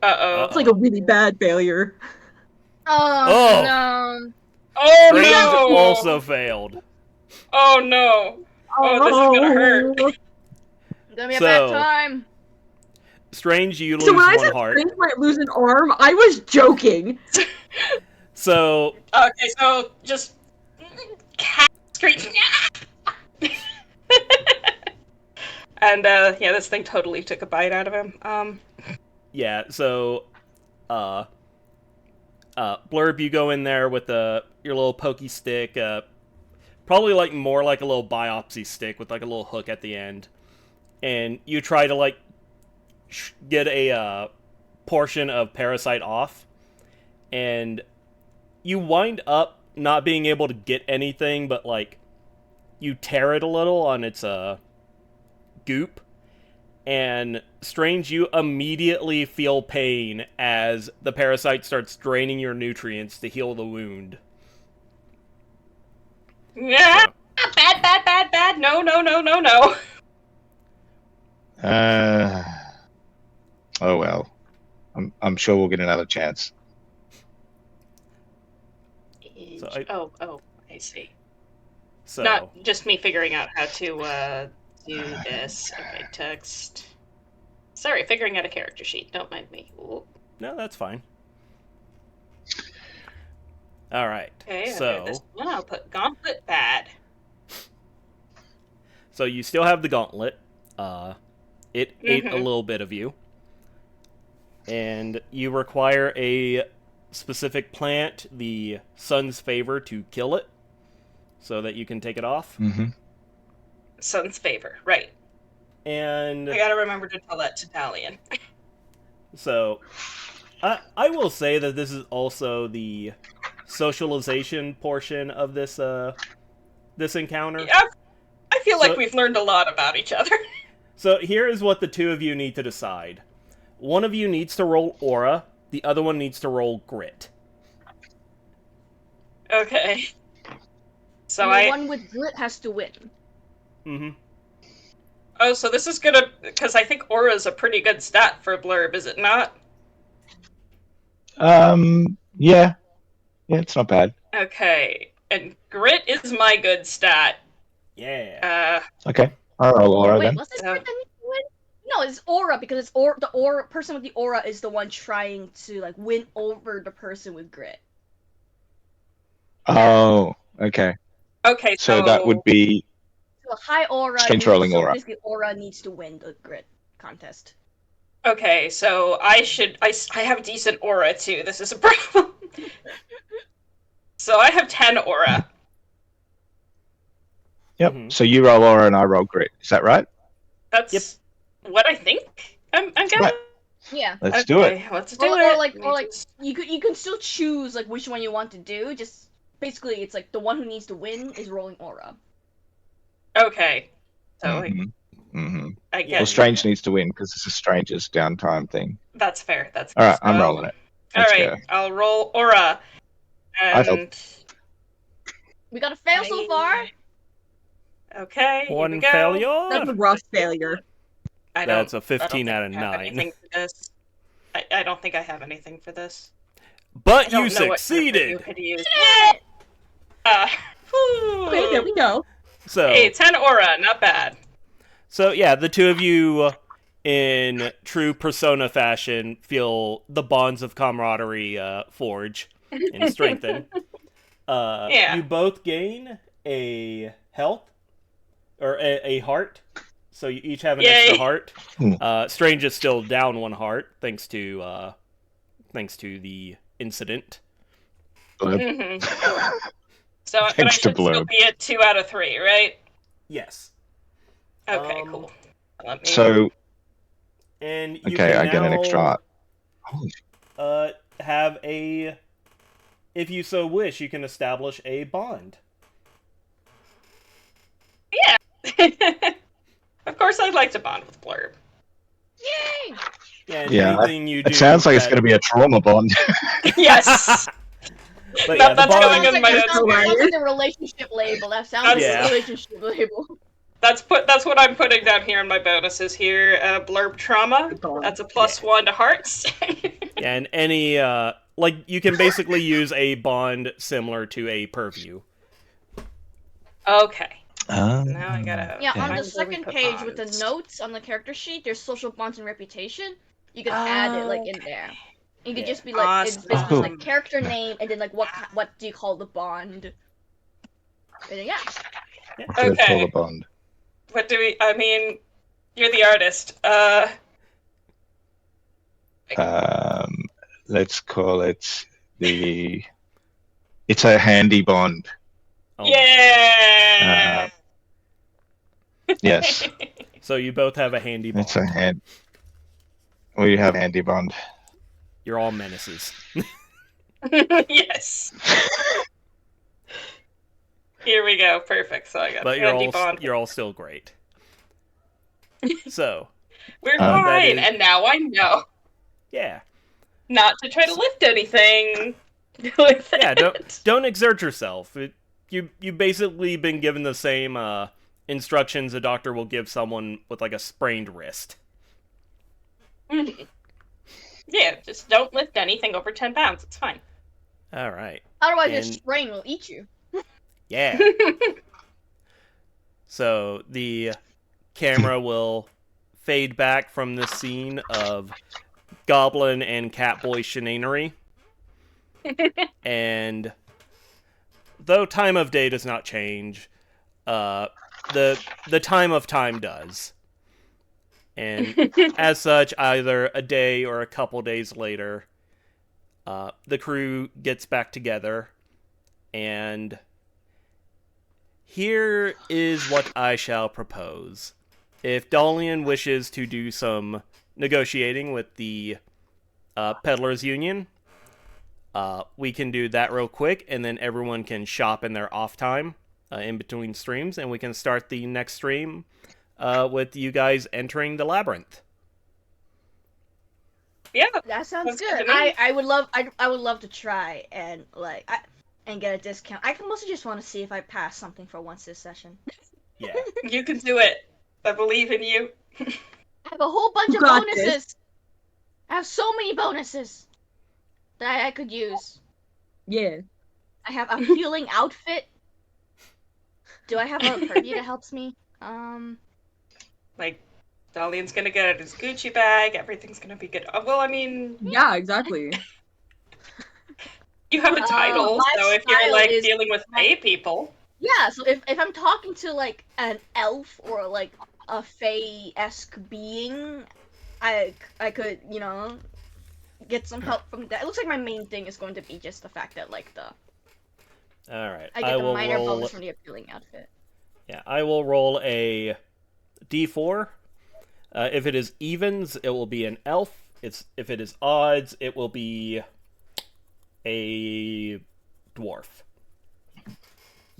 It's like a really bad failure. Oh, no. Oh Strange no! also failed. Oh no! Oh, this is gonna hurt. It's gonna be a So- bad time. Strange, you lose So when I one said heart. Strange might lose an arm, I was joking. So Okay, so just cat screech. And yeah, this thing totally took a bite out of him. yeah, so Blurb, you go in there with your little pokey stick, probably like more like a little biopsy stick with like a little hook at the end, and you try to like get a portion of parasite off, and you wind up not being able to get anything, but like you tear it a little on its goop. And Strange, you immediately feel pain as the parasite starts draining your nutrients to heal the wound. Yeah, bad. No. Oh well. I'm sure we'll get another chance. So I see. So Not just me figuring out how to do this. Okay, text. Sorry, figuring out a character sheet. Don't mind me. Ooh. no, that's fine. All right. Okay, So this one I'll put gauntlet bad. so you still have the gauntlet. It ate a Mhm. little bit of you, and you require a specific plant the sun's favor to kill it, so that you can take it off. Mm-hmm. Sun's favor, right. And I gotta remember to tell that to Dalian. so, I will say that this is also the socialization portion of this this encounter. Yeah, I feel like So- we've learned a lot about each other. So here is what the two of you need to decide. One of you needs to roll aura, the other one needs to roll grit. Okay. So And the I... one with grit has to win. Mm-hmm. Oh, so this is gonna... Because I think aura is a pretty good stat for Blurb, is it not? Yeah. Yeah, it's not bad. Okay. And grit is my good stat. Yeah. Okay. I'll roll aura Wait, then. what's this grit that needs to win? No, it's aura because it's the aura person with the aura is the one trying to like win over the person with grit. Oh, okay. Okay, So that would be So high aura. Strange rolling aura. Basically, aura needs to win the grit contest. Okay, so I have decent aura too. This is a problem. So I have 10 aura. Yep. Mhm. So you roll aura and I roll grit. Is that right? That's what I think. I'm gonna. Right. Yeah. Let's do it. Okay, let's do Or it. like Let me just- you can still choose like which one you want to do. Just basically, it's like the one who needs to win is rolling aura. Okay. So Mm-hmm. I Yeah. guess Well, Strange needs to win because it's a Stranger's downtime thing. that's fair. That's All right, I'm so- rolling it. All Let's right, I'll roll aura. I hope. And We got a fail so far. okay, here One we go. failure. That's a rough failure. I don't- That's a I don't 15 think out of I have 9. anything for this. I don't think I have anything for this. I But don't you know what succeeded. you could use. Yeah. Okay, there we go. So Hey, 10 aura, not bad. So yeah, the two of you, in true Persona fashion, feel the bonds of camaraderie forge and strengthen. Yeah. You both gain a health or a heart, so you each have an Yay. extra heart. Hmm. Strange is still down one heart thanks to the incident. Mhm. So but I Thanks to should still Blurb. be at 2 out of 3, right? Yes. Okay, cool. Let me... So, And you okay, can I get an extra now, heart. Holy have a, if you so wish, you can establish a bond. Of course, I'd like to bond with Blurb. Yay! Yeah, and Yeah, anything you do. It sounds like it's that- going to be a trauma bond. Yes. But No, yeah, the that's bond, going in my That sounds notes. like the relationship label. That sounds like Yeah. the relationship label. That's what I'm putting down here in my bonuses here. Blurb trauma. That's a +1 to hearts. Yeah, and any like you can basically use a bond similar to a purview. Okay. Ah, Now I gotta. Yeah, okay. on the find where we second put page with the bonds. notes on the character sheet, there's social bonds and reputation. You can add it like in there. You could Yeah. just be like, it's Awesome. basically like character name and then like what do you call the bond? And then, yeah. What do they call Okay. a bond? What do we? I mean, you're the artist. Let's call it the. It's a handy bond. Oh, Yeah. Yes, So you both have a handy bond. it's a hand. We have a handy bond. You're all menaces. Yes. Here we go. Perfect. So I got But you're handy all bond. you're all still great. So, We're that fine, is- and now I know yeah. not to try to lift anything. With Yeah, it. don't exert yourself. You've basically been given the same instructions a doctor will give someone with like a sprained wrist. Yeah, just don't lift anything over 10 pounds. It's fine. All right. Otherwise, your And- sprain will eat you. Yeah. So the camera will fade back from the scene of Goblin and Catboy shenaninery. And though time of day does not change, the time of time does. And as such, either a day or a couple days later, the crew gets back together, and here is what I shall propose. If Dalian wishes to do some negotiating with the Peddlers Union, we can do that real quick, and then everyone can shop in their off time in between streams, and we can start the next stream with you guys entering the labyrinth. Yeah, That sounds Sounds good good. to me. I would love to try and and get a discount. I can mostly just want to see if I pass something for once this session. Yeah. you can do it. I believe in you. I have a whole bunch of Got bonuses. this. I have so many bonuses that I could use. Yeah. I have a healing outfit. Do I have a Kirby that helps me? Like, Dalian's gonna get his Gucci bag. Everything's gonna be good. Well, I mean, Yeah, exactly. you have a title, my so if you're style like is- dealing with Fey people, Yeah, so if I'm talking to like an elf or like a Fey-esque being, I could, get some help from that. It looks like my main thing is going to be just the fact that like All right. I get the will minor roll. bonus from the appealing outfit. Yeah, I will roll a d4. If it is evens, it will be an elf. If it is odds, it will be a dwarf.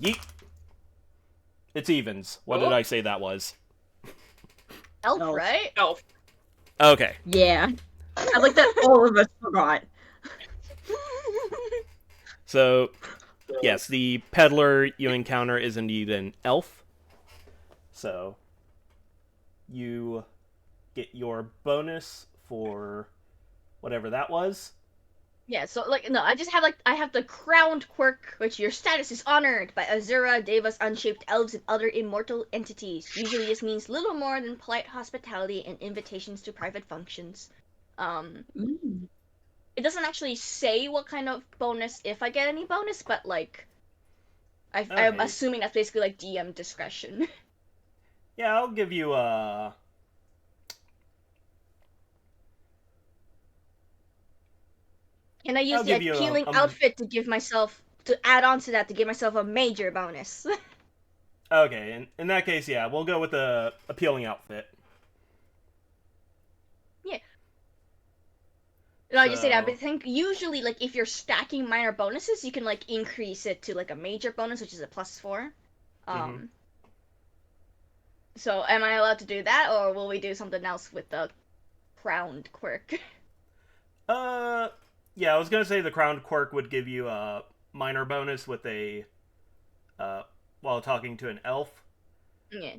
Yeet. It's evens. What did I say that was? Elf, Elf. right? elf. Okay. Yeah. I like that all of us forgot. So, yes, the peddler you encounter is indeed an elf. So, you get your bonus for whatever that was. Yeah, so no, I have the crowned quirk, which your status is honored by Azura, Devas, unshaped elves, and other immortal entities. Usually this means little more than polite hospitality and invitations to private functions. Mm. It doesn't actually say what kind of bonus, if I get any bonus, but I'm Okay. assuming that's basically like DM discretion. Yeah, I'll give you a... Can I use I'll the give you appealing a- outfit to add on to that to give myself a major bonus? Okay, in that case, yeah, we'll go with the appealing outfit. No, I just say that, So- but I think usually, like, if you're stacking minor bonuses, you can, like, increase it to, like, a major bonus, which is a +4. Mhm. So, am I allowed to do that, or will we do something else with the crowned quirk? Yeah, I was gonna say the crowned quirk would give you a minor bonus with while talking to an elf. Yeah.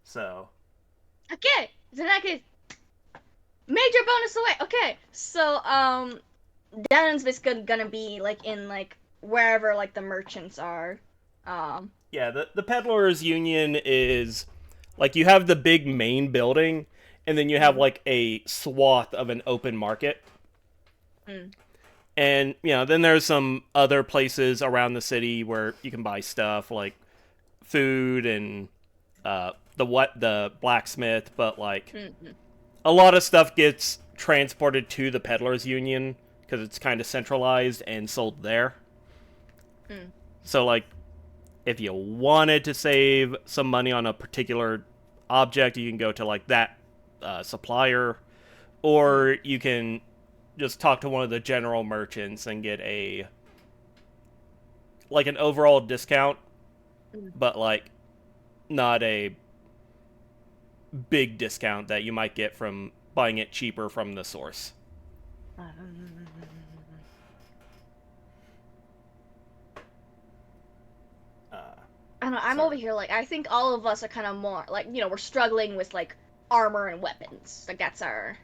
So, Okay, so in that case, major bonus away. Okay, so, Dan's basically gonna be, like, in, like, wherever, like, the merchants are. yeah, the Peddlers Union is, like, you have the big main building, and then you have, like, a swath of an open market. Mm. And, then there's some other places around the city where you can buy stuff, like food and the blacksmith, but, like, Mhm. a lot of stuff gets transported to the Peddlers Union because it's kind of centralized and sold there. Mm. So, like, if you wanted to save some money on a particular object, you can go to, like, that supplier, or you can just talk to one of the general merchants and get an overall discount, but, like, not a big discount that you might get from buying it cheaper from the source. I don't know, I'm Sorry. over here, like, I think all of us are kind of more, like, we're struggling with, like, armor and weapons. Like, that's kind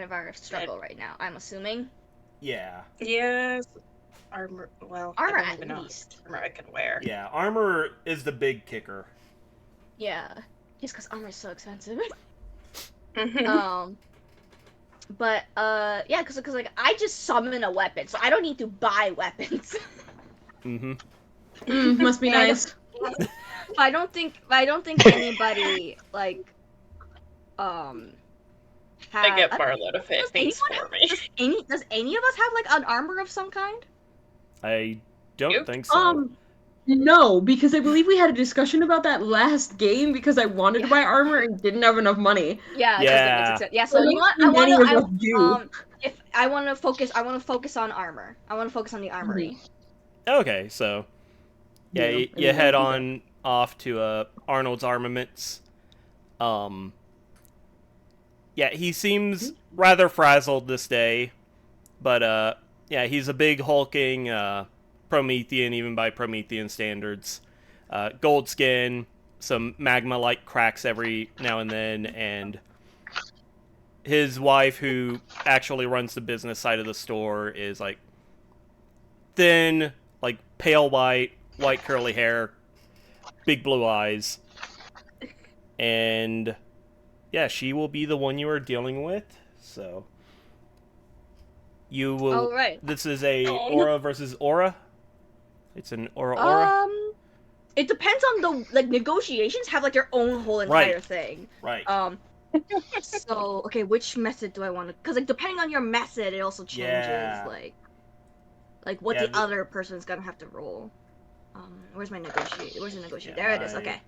of our struggle right now, I'm assuming. Yeah. Yes. Armor. Well, Armor I don't at even know least. how much armor I can wear. Yeah, armor is the big kicker. Yeah. Just because armor is so expensive. Mhm. But, yeah, because like, I just summon a weapon, so I don't need to buy weapons. Mm-hmm. Must be Yeah, I nice. I don't think anybody, like, I get have. Marlo to fit Does things anyone for me. Does any of us have like an armor of some kind? I don't Nope. think so. No, because I believe we had a discussion about that last game because I wanted to buy armor and didn't have enough money. Yeah, Yeah. yeah. So you know what? I Many want of us do. to if I want to focus on armor. I want to focus on the armory. Okay, so yeah, Yeah, you and head we'll do on off to Arnold's Armaments. Yeah, he seems rather frazzled this day, but yeah, he's a big hulking Promethean, even by Promethean standards. Gold skin, some magma-like cracks every now and then, and his wife, who actually runs the business side of the store, is like thin, like pale white, white curly hair, big blue eyes, and yeah, she will be the one you are dealing with. So you will. All right. This is a aura versus aura. It's an aura. It depends on the negotiations have like their own whole entire thing. Right. So okay, which method do I want to? Because like depending on your method, it also changes like what the other person's gonna have to roll. Where's my negotiate? Where's the negotiate? There it is. Okay.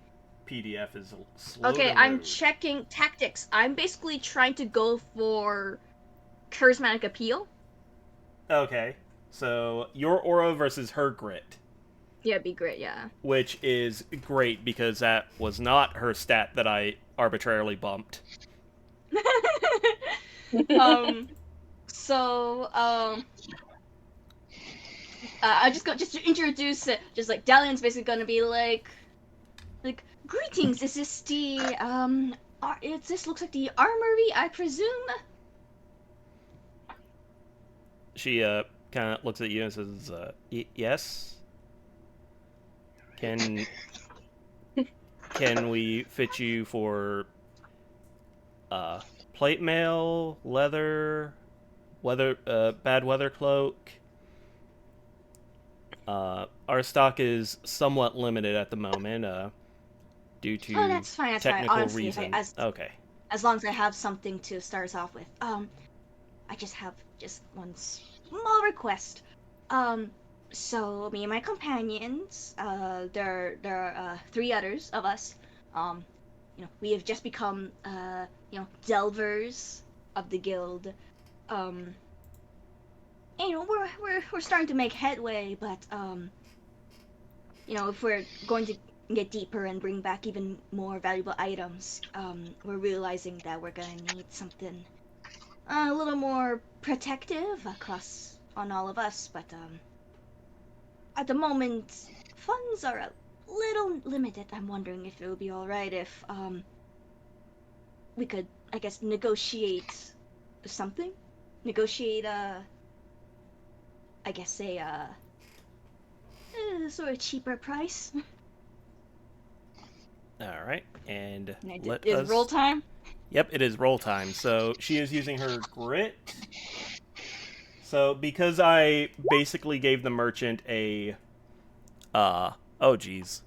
PDF is slow. Okay, I'm checking tactics. I'm basically trying to go for charismatic appeal. Okay, so your aura versus her grit. Yeah, it'd be great. Yeah. Which is great because that was not her stat that I arbitrarily bumped. I just to introduce it. Just like Dalian's basically gonna be like, greetings. Is this the this looks like the armory, I presume. She kind of looks at you and says, "Yes. Can we fit you for plate mail, leather, bad weather cloak? Our stock is somewhat limited at the moment, due to that's fine. technical Honestly, reasons. Okay. As long as I have something to start us off with. I just have one small request. So me and my companions, there are 3 others of us. We have just become delvers of the guild. And, we're starting to make headway, but if we're going to get deeper and bring back even more valuable items, we're realizing that we're gonna need something a little more protective on all of us, but at the moment funds are a little limited. I'm wondering if it would be alright if we could, I guess, negotiate something? Negotiate I guess a sort of cheaper price. Alright, and is roll time? Yep, it is roll time. So she is using her grit. So because I basically gave the merchant a oh geez.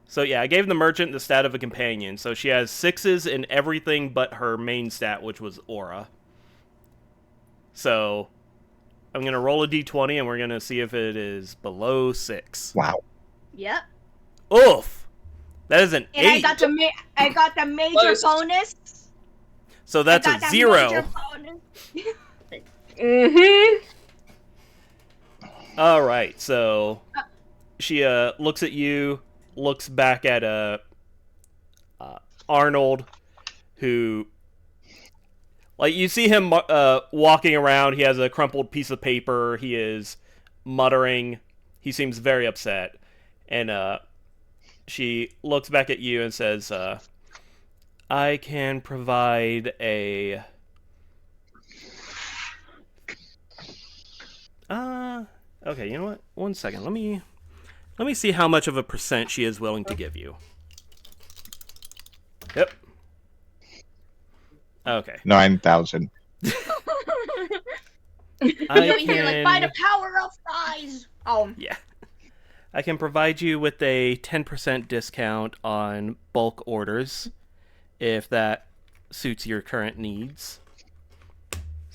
So yeah, I gave the merchant the stat of a companion. So she has 6s in everything but her main stat, which was aura. So I'm gonna roll a d20 and we're gonna see if it is below 6. Wow. Yep. Oof. That is an 8. And I got the major Close. bonus. So that's a 0. All right, so she looks at you, looks back at Arnold, who, like, you see him walking around. He has a crumpled piece of paper. He is muttering. He seems very upset, and she looks back at you and says, "I can provide a." Okay, you know what? 1 second. Let me see how much of a percent she is willing to give you. Yep. Okay. 9,000. You're like, by the power of size. Yeah. I can provide you with a 10% discount on bulk orders, if that suits your current needs.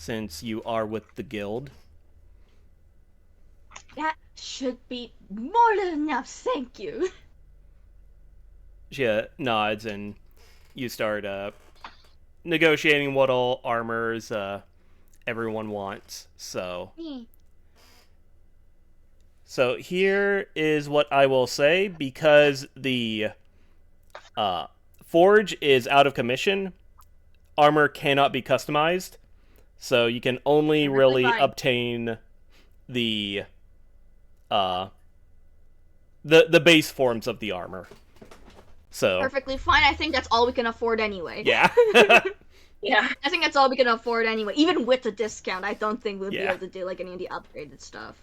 since you are with the guild. That should be more than enough, thank you. She nods, and you start negotiating what all armors everyone wants. So here is what I will say, because the forge is out of commission. Armor cannot be customized, so you can only really obtain the base forms of the armor. So Perfectly fine. I think that's all we can afford anyway. yeah. Yeah. I think that's all we can afford anyway. Even with the discount, I don't think we'll be able to do like any of the upgraded stuff.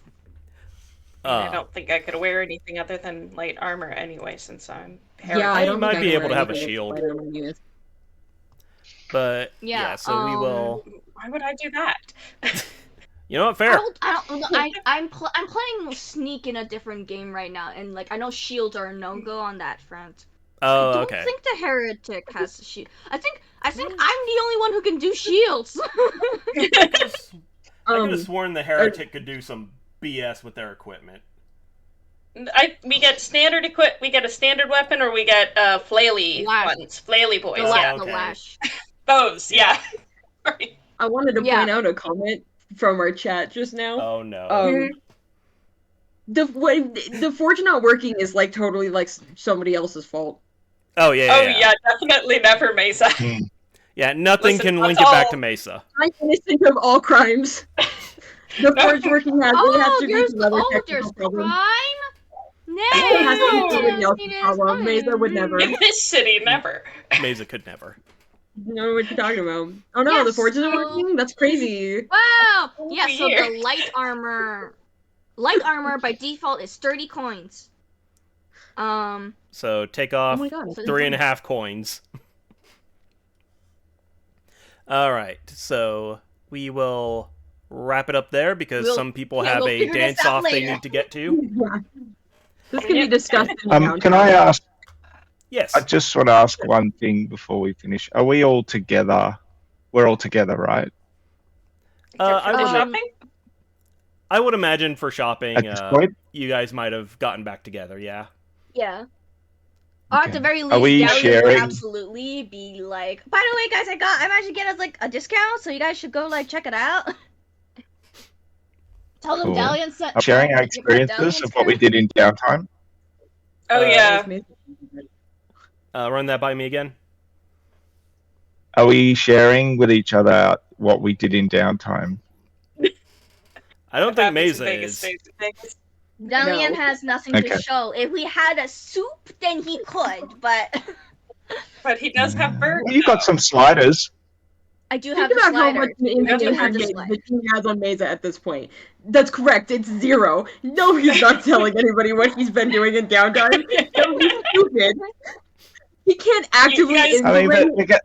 I don't think I could wear anything other than light armor anyway, since I'm Yeah, I don't might think be I can able to wear have a anything shield. with Spider-Man units. But Yeah, so we will. Why would I do that? You know what? Fair. I'm playing Sneak in a different game right now, and like I know shields are a no-go on that front. Oh, I don't okay. think the heretic has a shield. I think I'm the only one who can do shields. I could have sworn the heretic could do some BS with their equipment. We get we get a standard weapon, or we get flaily ones, flaily boys. The okay. lash. Those, yeah. I wanted to point out a comment from our chat just now. Oh no. The forge not working is like totally like somebody else's fault. Oh yeah. Yeah, definitely never Mesa. Yeah, nothing Listen, can link that's it back all- to Mesa. I'm innocent of all crimes. The forge working has it has to be another technical problem. No. It has to be somebody else's problem. Mesa would never. In this city, never. Mesa could never. Know what you're talking about. Oh no, the forge isn't working? That's crazy. Wow. Yeah, so Weird. the light armor by default is 30 coins. So take off Oh my God. 3.5 coins. Alright, so we will wrap it up there because some people have we'll a figure this dance out off they later. need to get to. Yeah. This can be discussed in the Can I ask? Yes. I just want to ask one thing before we finish. Are we all together? We're all together, right? I would imagine for shopping, At this point? you guys might have gotten back together, yeah. Yeah. Or at the very least, Are we Dowling would sharing? absolutely be like, by the way, guys, I managed to get us like a discount, so you guys should go like check it out. Tell them Cool. Dalian sent. Sharing our experiences of what we did in downtime. Oh yeah. Run that by me again. Are we sharing with each other what we did in downtime? I don't think Happens in Mesa Vegas is. stays in Vegas. Dalian No. has nothing Okay. to show. If we had a soup, then he could, but But he does have bird. Well, you got some sliders. I do have Think the about how slider. much I do influence have the the slider. king has on Mesa at this point. That's correct. It's 0. No, he's not telling anybody what he's been doing in downtime. That would be stupid. He can't actively guys- I mean, influence. but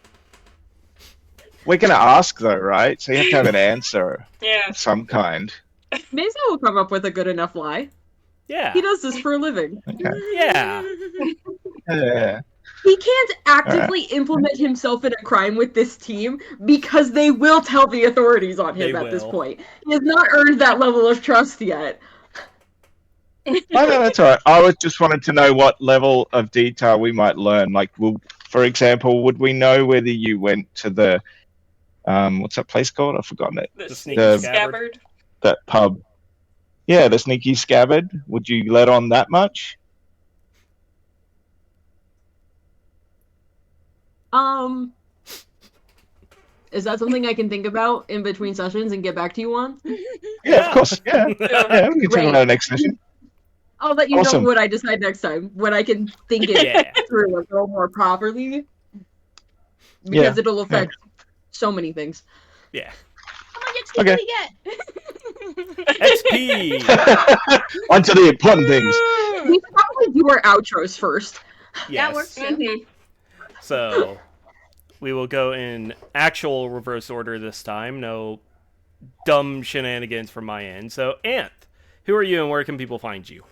we're going to ask though, right? So you have to have an answer Yeah. of some kind. Mesa will come up with a good enough lie. Yeah. He does this for a living. Okay. Yeah. Yeah. He can't actively implement himself in a crime with this team because they will tell the authorities on him They at this will. point. He has not earned that level of trust yet. Oh, no, that's all right. I was just wanted to know what level of detail we might learn. Like, for example, would we know whether you went to the what's that place called? I've forgotten it. The sneaky sneaky scabbard. scabbard. That pub. Yeah, the Sneaky Scabbard. Would you let on that much? Is that something I can think about in between sessions and get back to you on? Yeah, of course. Yeah, yeah. We can talk about it next session. I'll let you Awesome. know what I decide next time when I can think it Yeah. through a little more properly. Because it'll affect so many things. Yeah. How much XP Okay. do we get? XP. On to the important things. We should probably do our outros first. Yes. That works too. Mhm. So we will go in actual reverse order this time. No dumb shenanigans from my end. So, Anth, who are you and where can people find you?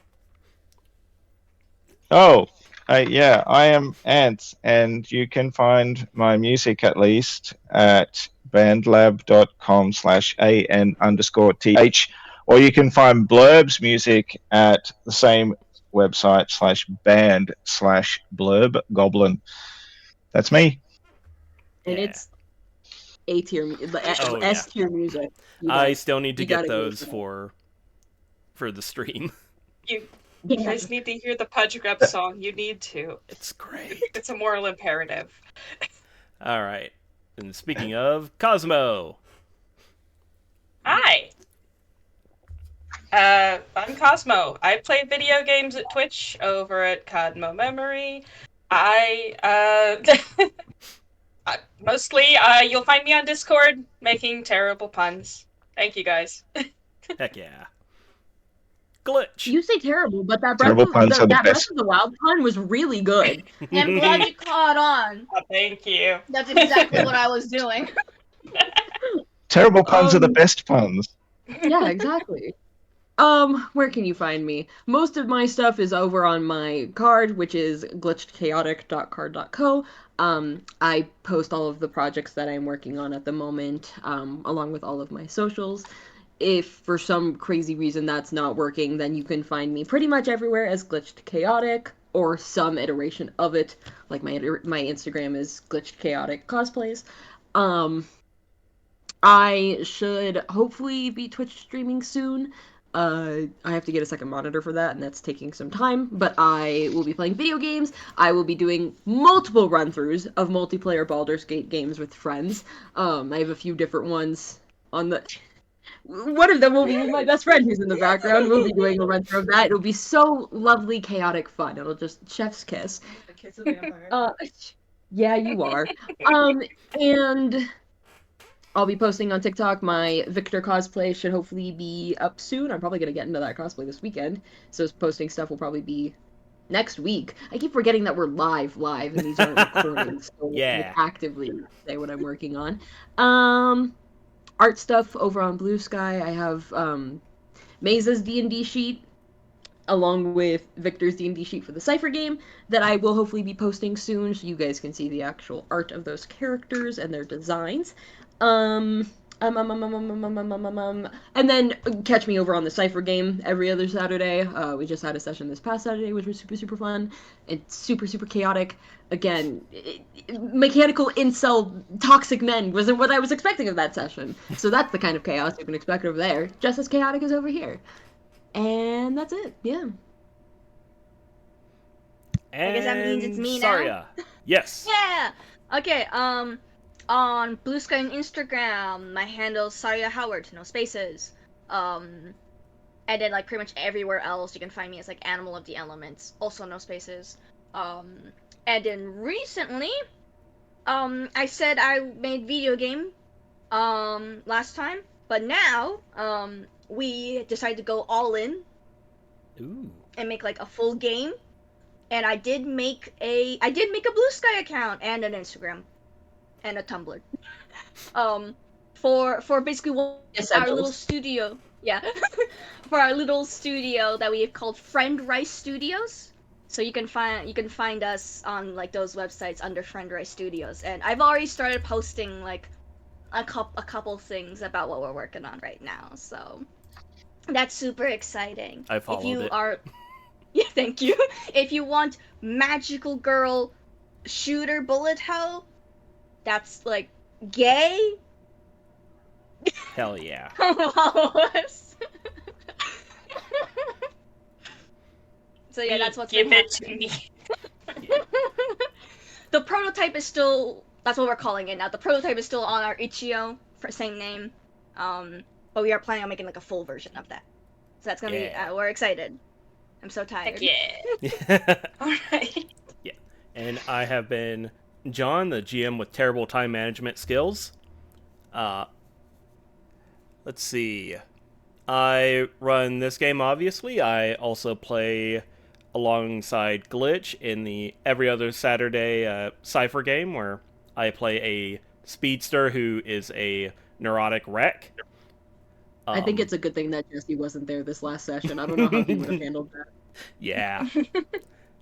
Oh, Yeah, I am Ant, and you can find my music at least at bandlab.com/an_th, or you can find Blurb's music at the same website /band/blurb goblin. That's me. And Yeah. it's A tier, Oh yeah. S tier music. You I guys, still need to you get gotta go those for the stream. You Yeah. guys need to hear the Pudge Grub song. You need to. It's great. It's a moral imperative. All right. And speaking of Cosmo, Hi. I'm Cosmo. I play video games at Twitch over at Cosmo Memory. Mostly, you'll find me on Discord making terrible puns. Thank you guys. heck yeah. Glitch. You say terrible, but that Terrible puns are the that Breath best. of the Wild pun was really good. I'm glad you caught on. Oh, thank you. That's exactly what I was doing. Terrible puns are the best puns. Yeah, exactly. Where can you find me? Most of my stuff is over on my card, which is glitchedchaotic.card.co. I post all of the projects that I'm working on at the moment, along with all of my socials. If for some crazy reason that's not working, then you can find me pretty much everywhere as Glitched Chaotic or some iteration of it. Like my Instagram is Glitched Chaotic Cosplays. I should hopefully be Twitch streaming soon. I have to get a second monitor for that, and that's taking some time. But I will be playing video games. I will be doing multiple run-throughs of multiplayer Baldur's Gate games with friends. I have a few different ones on the. One of them will be my best friend who's in the background. We'll be doing a run-through of that. It'll be so lovely, chaotic fun. It'll just chef's kiss. Yeah, you are. And I'll be posting on TikTok. My Victor cosplay should hopefully be up soon. I'm probably going to get into that cosplay this weekend. So posting stuff will probably be next week. I keep forgetting that we're live, and these aren't recordings. So Yeah. I actively say what I'm working on. Art stuff over on Blue Sky. I have Mesa's D&D sheet, along with Victor's D&D sheet for the Cypher game, that I will hopefully be posting soon, so you guys can see the actual art of those characters and their designs. And then catch me over on the Cypher game every other Saturday. We just had a session this past Saturday, which was super, super fun. It's super, super chaotic. Again, mechanical incel toxic men wasn't what I was expecting of that session. So that's the kind of chaos you can expect over there. Just as chaotic as over here. And that's it, yeah. And I guess that means it's me now? Saria. Yes. Yeah. Okay. On Blue Sky and Instagram, my handle's Saria Howard, no spaces. And then like pretty much everywhere else, you can find me as like Animal of the Elements, also no spaces. And then recently, I said I made video game, last time, but now, we decided to go all in. Ooh. And make like a full game. And I did make a Blue Sky account and an Instagram and a Tumblr. For basically our little studio. Yeah. For our little studio that we have called Friend Rice Studios. So you can find us on like those websites under Friend Rice Studios. And I've already started posting like a couple things about what we're working on right now. So that's super exciting. I followed if you it. are Yeah, thank you. If you want magical girl shooter bullet hell that's like gay, Hell yeah. follow us. So yeah, that's what's Give been it to happening. me. The prototype is still, that's what we're calling it now. The prototype is still on our itch.io for same name. But we are planning on making like a full version of that. So that's gonna Yeah. be we're excited. I'm so tired. Heck yeah. Alright. Yeah. And I have been John, the GM with terrible time management skills. Let's see. I run this game, obviously. I also play alongside Glitch in the every other Saturday Cypher game, where I play a speedster who is a neurotic wreck. I think it's a good thing that Jesse wasn't there this last session. I don't know how he would have handled that. Yeah.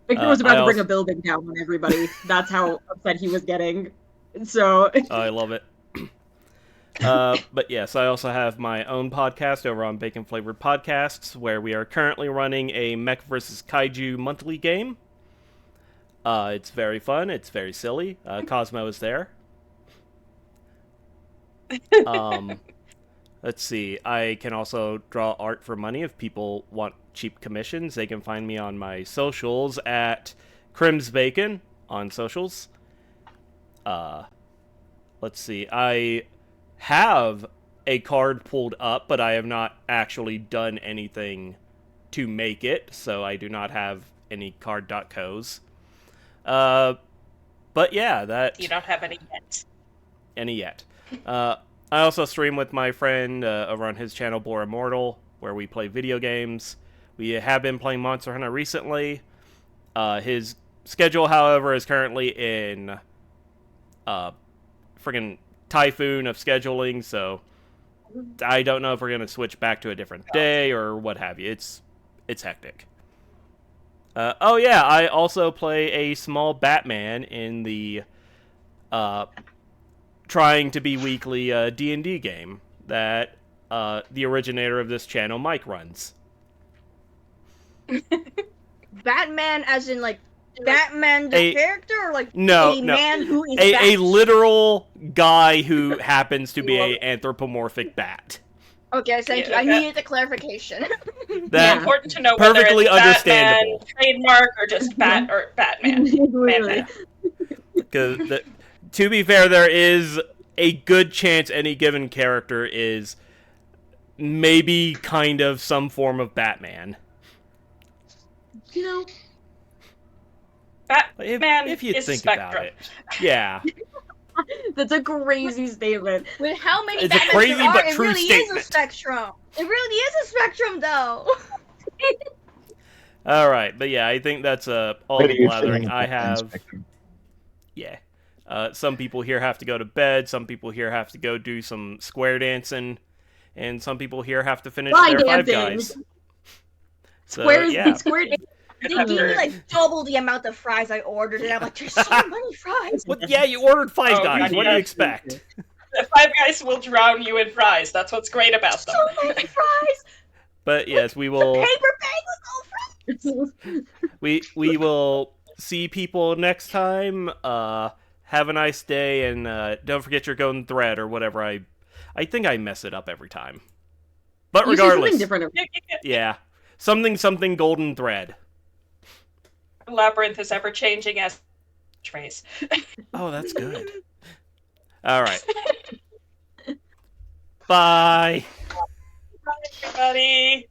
Victor was about I to bring also- a building down on everybody. That's how upset he was getting. So I love it. But yes, I also have my own podcast over on Bacon Flavored Podcasts, where we are currently running a Mech vs. Kaiju monthly game. It's very fun. It's very silly. Cosmo is there. Let's see. I can also draw art for money if people want cheap commissions. They can find me on my socials at Crimsbacon on socials. Let's see. I have a card pulled up, but I have not actually done anything to make it, so I do not have any card.cos. But yeah, that... You don't have any yet. Any yet. I also stream with my friend over on his channel, Blore Immortal, where we play video games. We have been playing Monster Hunter recently. His schedule, however, is currently in friggin' typhoon of scheduling, so I don't know if we're going to switch back to a different day or what have you. It's hectic. Oh yeah, I also play a small Batman in the trying to be weekly D&D game that the originator of this channel, Mike, runs. Batman, as in like Batman the character, or like no, man who is a literal guy who happens to be a anthropomorphic bat. Okay, thank you. I needed the clarification. That Important to know perfectly whether it's understandable. Batman, trademark, or just Bat or Batman. Really. Because to be fair, there is a good chance any given character is maybe kind of some form of Batman. You know, Batman if you is think Spectrum. about it. Yeah. that's a crazy statement. With how many It's a Batmans crazy there are, but it true really is statement. a spectrum. It really is a spectrum, though. Alright, but yeah, I think that's all What are the you blathering feeling I about have. Spectrum? Yeah. Some people here have to go to bed, some people here have to go do some square dancing, and some people here have to finish Line their Five dancing. Guys. So, Squares, yeah. square. They gave me like double the amount of fries I ordered, and I'm like, there's so many fries. Well, yeah, you ordered Five Oh, Guys. God, What do you yeah. expect? The Five Guys will drown you in fries. That's what's great about them. So many fries. But yes, we The will. paper bag with all fries. We will see people next time. Have a nice day, and don't forget your golden thread or whatever. I think I mess it up every time. But You say something regardless, different. yeah, something golden thread. Labyrinth is ever changing as phrase. Oh, that's good. All right. Bye. Bye, everybody.